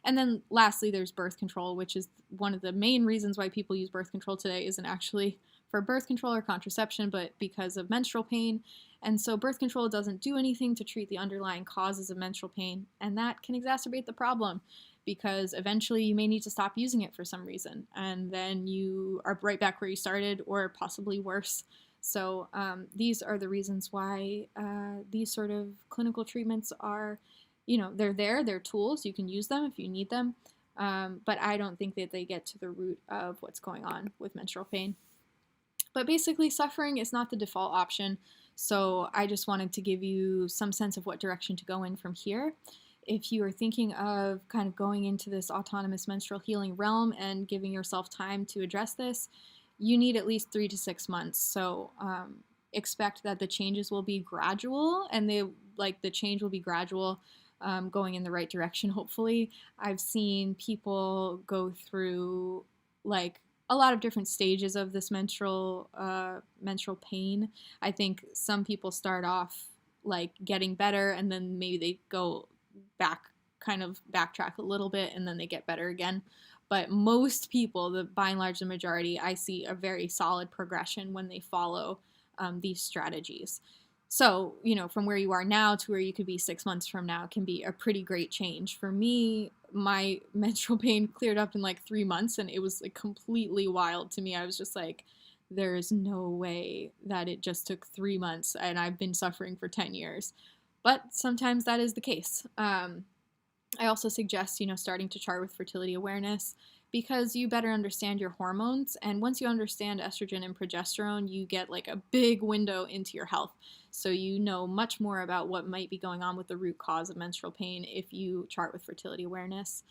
And then lastly, there's birth control, which is one of the main reasons why people use birth control today isn't actually for birth control or contraception, but because of menstrual pain. And so birth control doesn't do anything to treat the underlying causes of menstrual pain, and that can exacerbate the problem because eventually you may need to stop using it for some reason, and then you are right back where you started or possibly worse. So these are the reasons why these sort of clinical treatments are, they're tools. You can use them if you need them, but I don't think that they get to the root of what's going on with menstrual pain. But basically, suffering is not the default option, so I just wanted to give you some sense of what direction to go in from here. If you are thinking of kind of going into this autonomous menstrual healing realm and giving yourself time to address this, you need at least 3 to 6 months. So expect that the changes will be gradual, and the change will be gradual, going in the right direction, hopefully. I've seen people go through a lot of different stages of this menstrual pain. I think some people start off getting better, and then maybe they go backtrack a little bit, and then they get better again. but most people, by and large, the majority, I see a very solid progression when they follow these strategies. So, from where you are now to where you could be 6 months from now can be a pretty great change. For me, my menstrual pain cleared up in like 3 months, and it was like completely wild to me. I was just like, there's no way that it just took 3 months and I've been suffering for 10 years. But sometimes that is the case. I also suggest, starting to chart with fertility awareness because you better understand your hormones. And once you understand estrogen and progesterone, you get like a big window into your health. So you know much more about what might be going on with the root cause of menstrual pain if you chart with fertility awareness.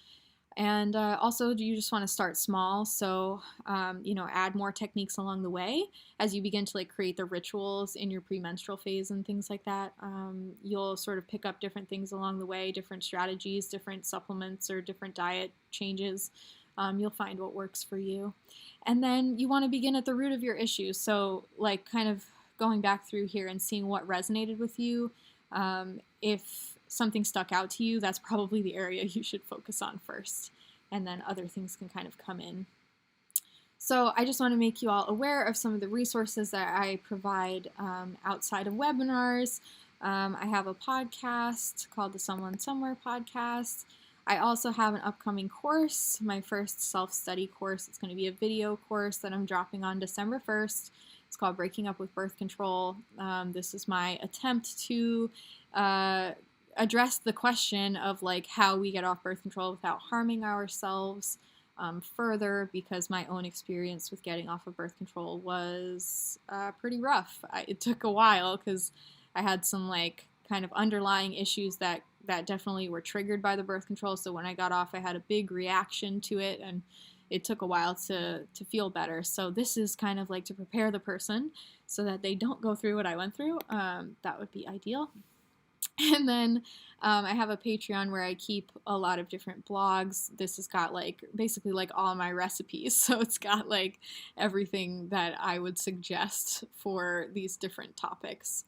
And also, you just want to start small. So, add more techniques along the way as you begin to like create the rituals in your premenstrual phase and things like that. You'll sort of pick up different things along the way, different strategies, different supplements, or different diet changes. You'll find what works for you. And then you want to begin at the root of your issues. So, like, kind of going back through here and seeing what resonated with you. If something stuck out to you, that's probably the area you should focus on first, and then other things can kind of come in. So I just want to make you all aware of some of the resources that I provide outside of webinars. I have a podcast called the Someone Somewhere podcast. I also have an upcoming course, my first self-study course. It's going to be a video course that I'm dropping on December 1st. It's called Breaking Up with Birth Control. This is my attempt to address the question of like how we get off birth control without harming ourselves further, because my own experience with getting off of birth control was pretty rough. It took a while because I had some like kind of underlying issues that definitely were triggered by the birth control. So when I got off, I had a big reaction to it, and it took a while to feel better. So this is kind of like to prepare the person so that they don't go through what I went through. That would be ideal. And then I have a Patreon where I keep a lot of different blogs. This has got like basically like all my recipes. So it's got like everything that I would suggest for these different topics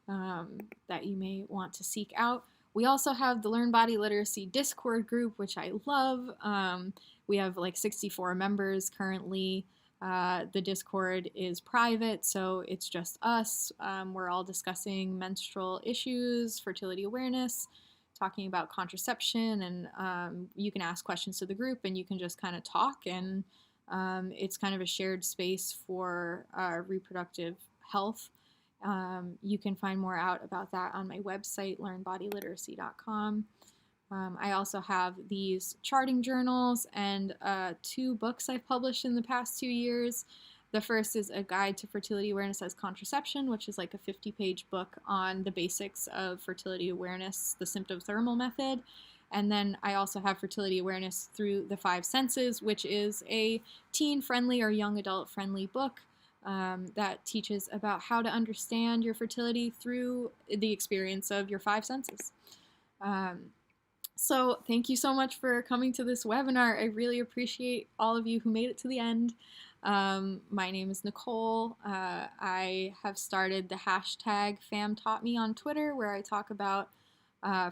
that you may want to seek out. We also have the Learn Body Literacy Discord group, which I love. We have like 64 members currently. The Discord is private, so it's just us. We're all discussing menstrual issues, fertility awareness, talking about contraception, and you can ask questions to the group and you can just kind of talk, and it's kind of a shared space for reproductive health. You can find more out about that on my website, learnbodyliteracy.com. I also have these charting journals and 2 books I've published in the past 2 years. The first is A Guide to Fertility Awareness as Contraception, which is like a 50-page book on the basics of fertility awareness, the symptothermal method. And then I also have Fertility Awareness Through the 5 Senses, which is a teen-friendly or young adult-friendly book that teaches about how to understand your fertility through the experience of your 5 senses. So thank you so much for coming to this webinar. I really appreciate all of you who made it to the end. My name is Nicole. I have started the hashtag #FamTaughtMe on Twitter, where I talk about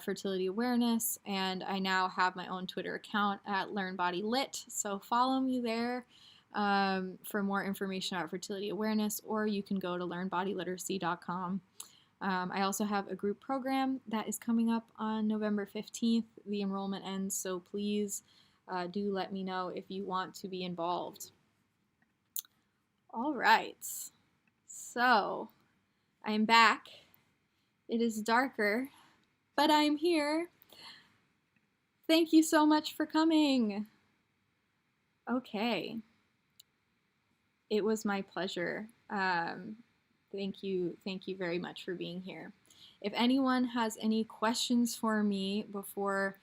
fertility awareness, and I now have my own Twitter account at LearnBodyLit, so follow me there for more information about fertility awareness, or you can go to learnbodyliteracy.com. I also have a group program that is coming up on November 15th. The enrollment ends, so please do let me know if you want to be involved. All right, so I'm back. It is darker, but I'm here. Thank you so much for coming. Okay. It was my pleasure. Thank you very much for being here. If anyone has any questions for me before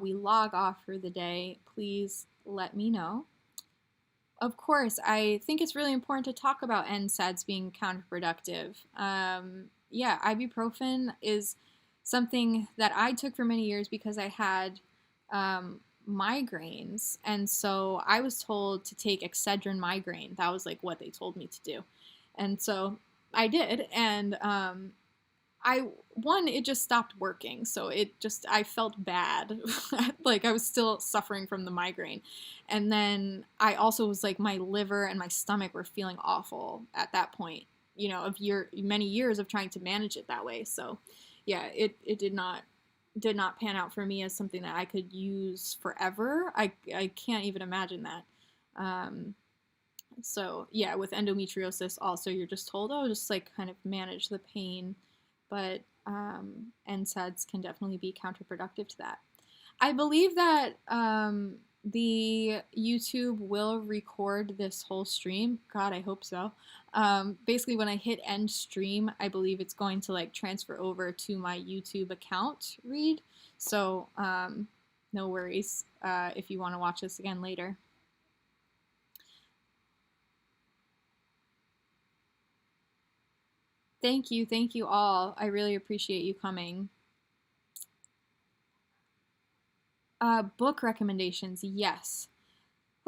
we log off for the day, please let me know. Of course, I think it's really important to talk about NSAIDs being counterproductive. Yeah, ibuprofen is something that I took for many years because I had migraines, and so I was told to take Excedrin migraine. That was like what they told me to do, and so I did, and it just stopped working. So I felt bad. Like I was still suffering from the migraine. And then I also was like, my liver and my stomach were feeling awful at that point, of many years of trying to manage it that way. So yeah, it did not pan out for me as something that I could use forever. I can't even imagine that. Um, so yeah, with endometriosis also you're just told, oh, just like kind of manage the pain, but NSAIDs can definitely be counterproductive to that. I believe that the YouTube will record this whole stream. God, I hope so. Basically, when I hit end stream, I believe it's going to like transfer over to my YouTube account read. So no worries if you want to watch this again later. Thank you all. I really appreciate you coming. Book recommendations, yes.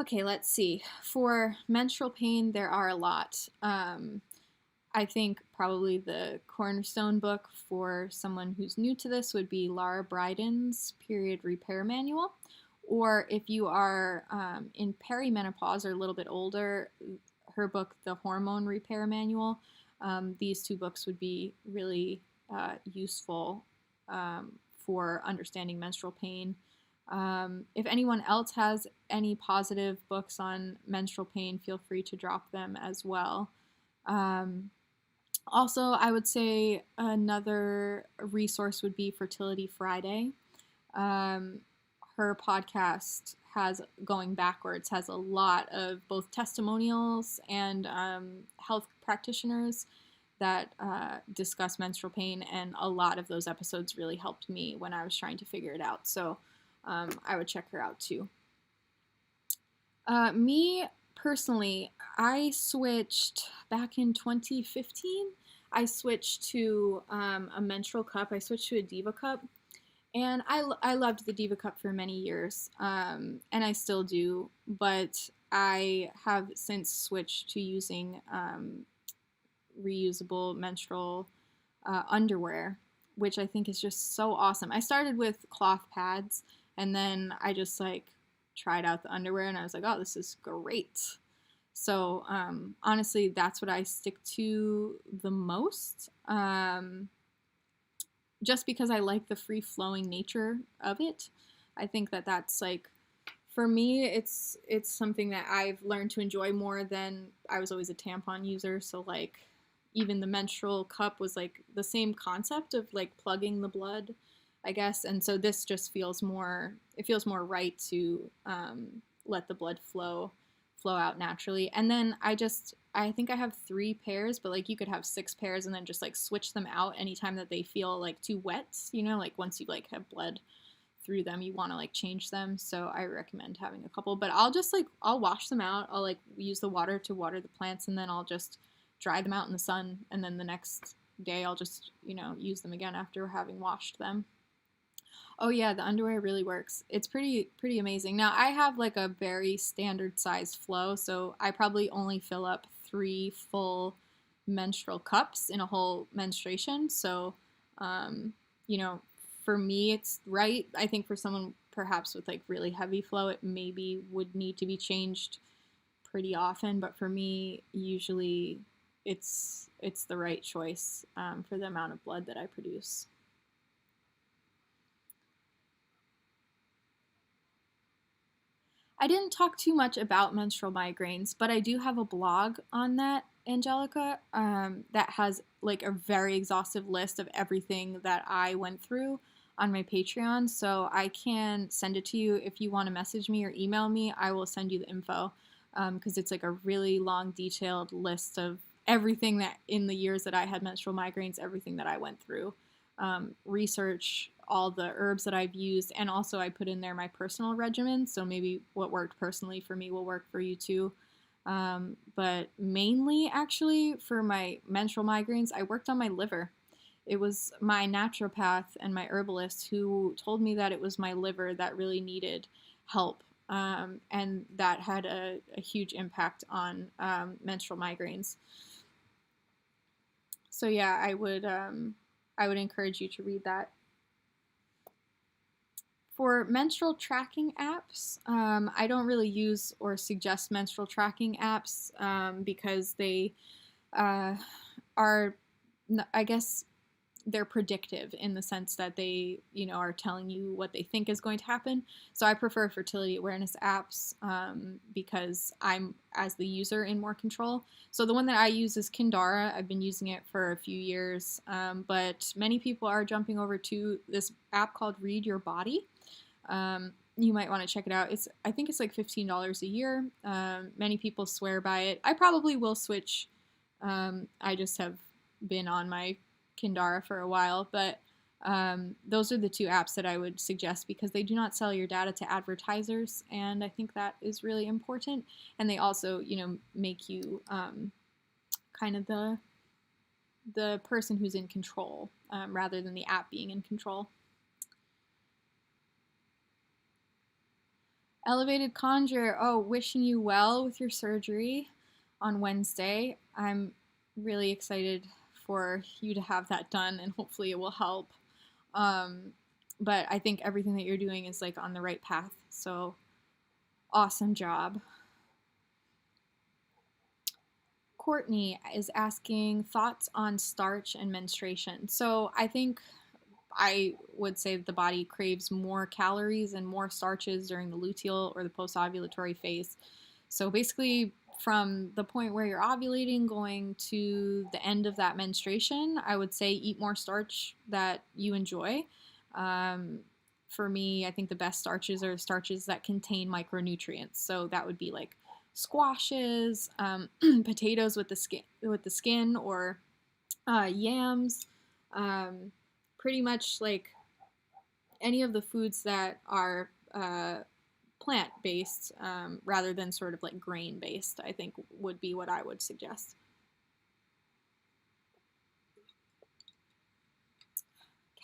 Okay, let's see. For menstrual pain, there are a lot. I think probably the cornerstone book for someone who's new to this would be Laura Bryden's Period Repair Manual. Or if you are in perimenopause or a little bit older, her book, The Hormone Repair Manual. These two books would be really useful for understanding menstrual pain. If anyone else has any positive books on menstrual pain, feel free to drop them as well. Also, I would say another resource would be Fertility Friday. Her podcast going backwards, has a lot of both testimonials and health practitioners that discuss menstrual pain, and a lot of those episodes really helped me when I was trying to figure it out. So I would check her out too. Me personally, I switched back in 2015. I switched to a menstrual cup. I switched to a Diva cup. And I loved the Diva cup for many years, and I still do, but I have since switched to using reusable menstrual underwear, which I think is just so awesome. I started with cloth pads, and then I just like tried out the underwear, and I was like, oh, this is great. So honestly, that's what I stick to the most. Just because I like the free-flowing nature of it. I think that that's like, for me, it's something that I've learned to enjoy more than I was always a tampon user. So like, even the menstrual cup was like the same concept of like plugging the blood, I guess. And so this just feels more right to let the blood flow out naturally. And then I think I have 3 pairs, but like you could have 6 pairs and then just like switch them out anytime that they feel like too wet, like once you like have bled through them, you want to like change them. So I recommend having a couple, but I'll wash them out. I'll like use the water to water the plants, and then I'll just dry them out in the sun. And then the next day I'll just, use them again after having washed them. Oh yeah, the underwear really works. It's pretty amazing. Now I have like a very standard size flow, so I probably only fill up 3 full menstrual cups in a whole menstruation. So, you know, for me it's right. I think for someone perhaps with like really heavy flow, it maybe would need to be changed pretty often. But for me, usually it's the right choice for the amount of blood that I produce. I didn't talk too much about menstrual migraines, but I do have a blog on that, Angelica, that has like a very exhaustive list of everything that I went through on my Patreon. So I can send it to you if you want to message me or email me. I will send you the info because it's like a really long, detailed list of everything that in the years that I had menstrual migraines, everything that I went through. Research all the herbs that I've used, and also I put in there my personal regimen, so maybe what worked personally for me will work for you too. But mainly, actually, for my menstrual migraines, I worked on my liver. It was my naturopath and my herbalist who told me that it was my liver that really needed help, and that had a huge impact on menstrual migraines. So yeah, I would I would encourage you to read that. For menstrual tracking apps, I don't really use or suggest menstrual tracking apps because they uh, are, I guess, they're predictive in the sense that they, are telling you what they think is going to happen. So I prefer fertility awareness apps because I'm, as the user, in more control. So the one that I use is Kindara. I've been using it for a few years, but many people are jumping over to this app called Read Your Body. You might want to check it out. I think it's like $15 a year. Many people swear by it. I probably will switch. I just have been on my Kindara for a while, but those are the two apps that I would suggest because they do not sell your data to advertisers, and I think that is really important. And they also, make you kind of the person who's in control rather than the app being in control. Elevated Conjure, oh, wishing you well with your surgery on Wednesday. I'm really excited for you to have that done, and hopefully it will help. But I think everything that you're doing is like on the right path. So awesome job. Courtney is asking thoughts on starch and menstruation. So I think I would say that the body craves more calories and more starches during the luteal or the post-ovulatory phase. So basically, from the point where you're ovulating going to the end of that menstruation, I would say eat more starch that you enjoy. For me, I think the best starches are starches that contain micronutrients. So that would be like squashes, potatoes with the skin, or yams. Pretty much like any of the foods that are plant-based rather than sort of like grain-based, I think would be what I would suggest.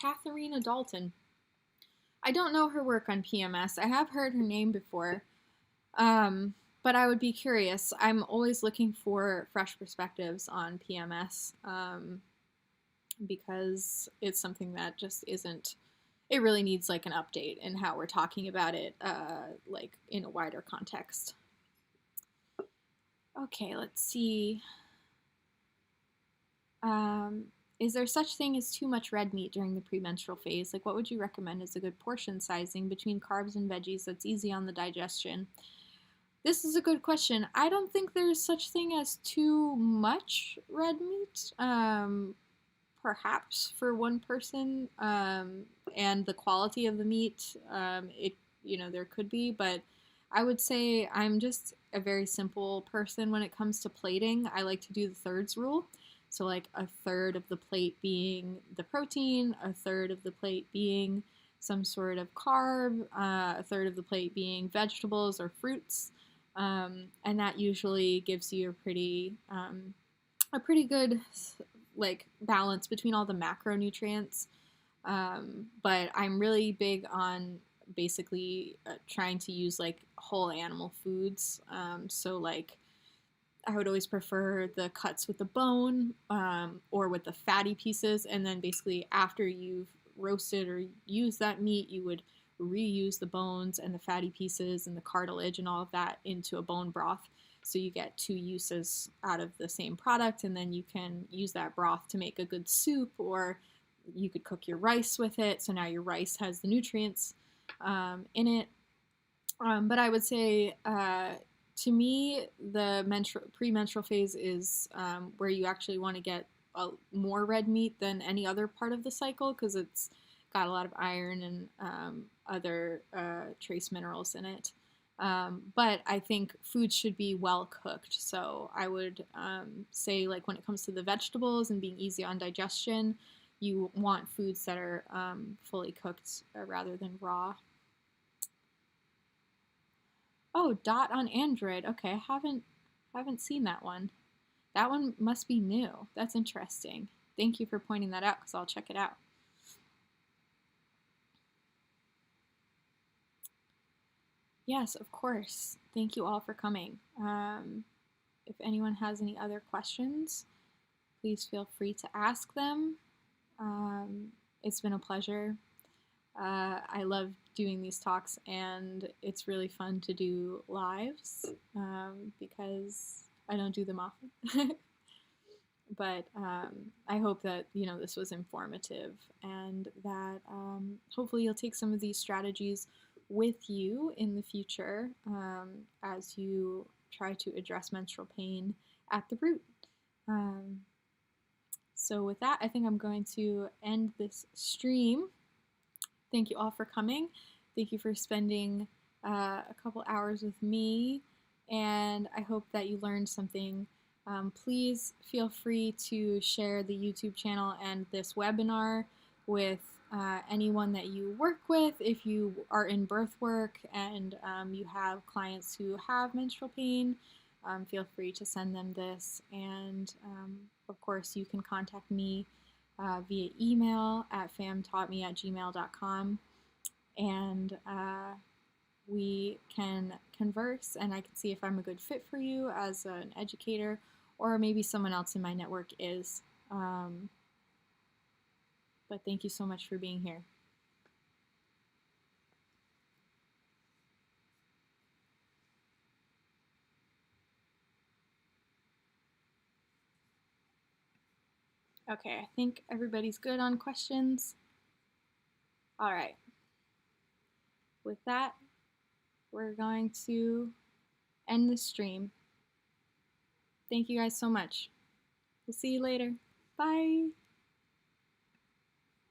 Katharina Dalton. I don't know her work on PMS. I have heard her name before, but I would be curious. I'm always looking for fresh perspectives on PMS because it's something that just isn't. It really needs like an update in how we're talking about it, like in a wider context. Okay, let's see. Is there such thing as too much red meat during the premenstrual phase? Like, what would you recommend as a good portion sizing between carbs and veggies that's easy on the digestion? This is a good question. I don't think there's such thing as too much red meat. Perhaps for one person, and the quality of the meat, there could be, but I would say I'm just a very simple person when it comes to plating. I like to do the thirds rule. So like a third of the plate being the protein, a third of the plate being some sort of carb, a third of the plate being vegetables or fruits, and that usually gives you a pretty good like balance between all the macronutrients. But I'm really big on basically trying to use like whole animal foods. So like I would always prefer the cuts with the bone or with the fatty pieces, and then basically after you've roasted or used that meat, you would reuse the bones and the fatty pieces and the cartilage and all of that into a bone broth. So you get two uses out of the same product, and then you can use that broth to make a good soup, or you could cook your rice with it. So now your rice has the nutrients in it. But I would say, to me, the premenstrual phase is where you actually want to get more red meat than any other part of the cycle because it's got a lot of iron and other trace minerals in it. But I think foods should be well cooked. So I would say, like, when it comes to the vegetables and being easy on digestion, you want foods that are fully cooked rather than raw. Oh, Dot on Android. Okay, I haven't seen that one. That one must be new. That's interesting. Thank you for pointing that out because I'll check it out. Yes, of course. Thank you all for coming. If anyone has any other questions, please feel free to ask them. It's been a pleasure. I love doing these talks, and it's really fun to do lives because I don't do them often. But I hope that this was informative, and that hopefully you'll take some of these strategies with you in the future as you try to address menstrual pain at the root. So with that, I think I'm going to end this stream. Thank you all for coming. Thank you for spending a couple hours with me, and I hope that you learned something. Please feel free to share the YouTube channel and this webinar with anyone that you work with. If you are in birth work and you have clients who have menstrual pain, feel free to send them this. And of course, you can contact me via email at famtaughtme@gmail.com, and we can converse, and I can see if I'm a good fit for you as an educator, or maybe someone else in my network is. But thank you so much for being here. Okay, I think everybody's good on questions. All right. With that, we're going to end the stream. Thank you guys so much. We'll see you later. Bye.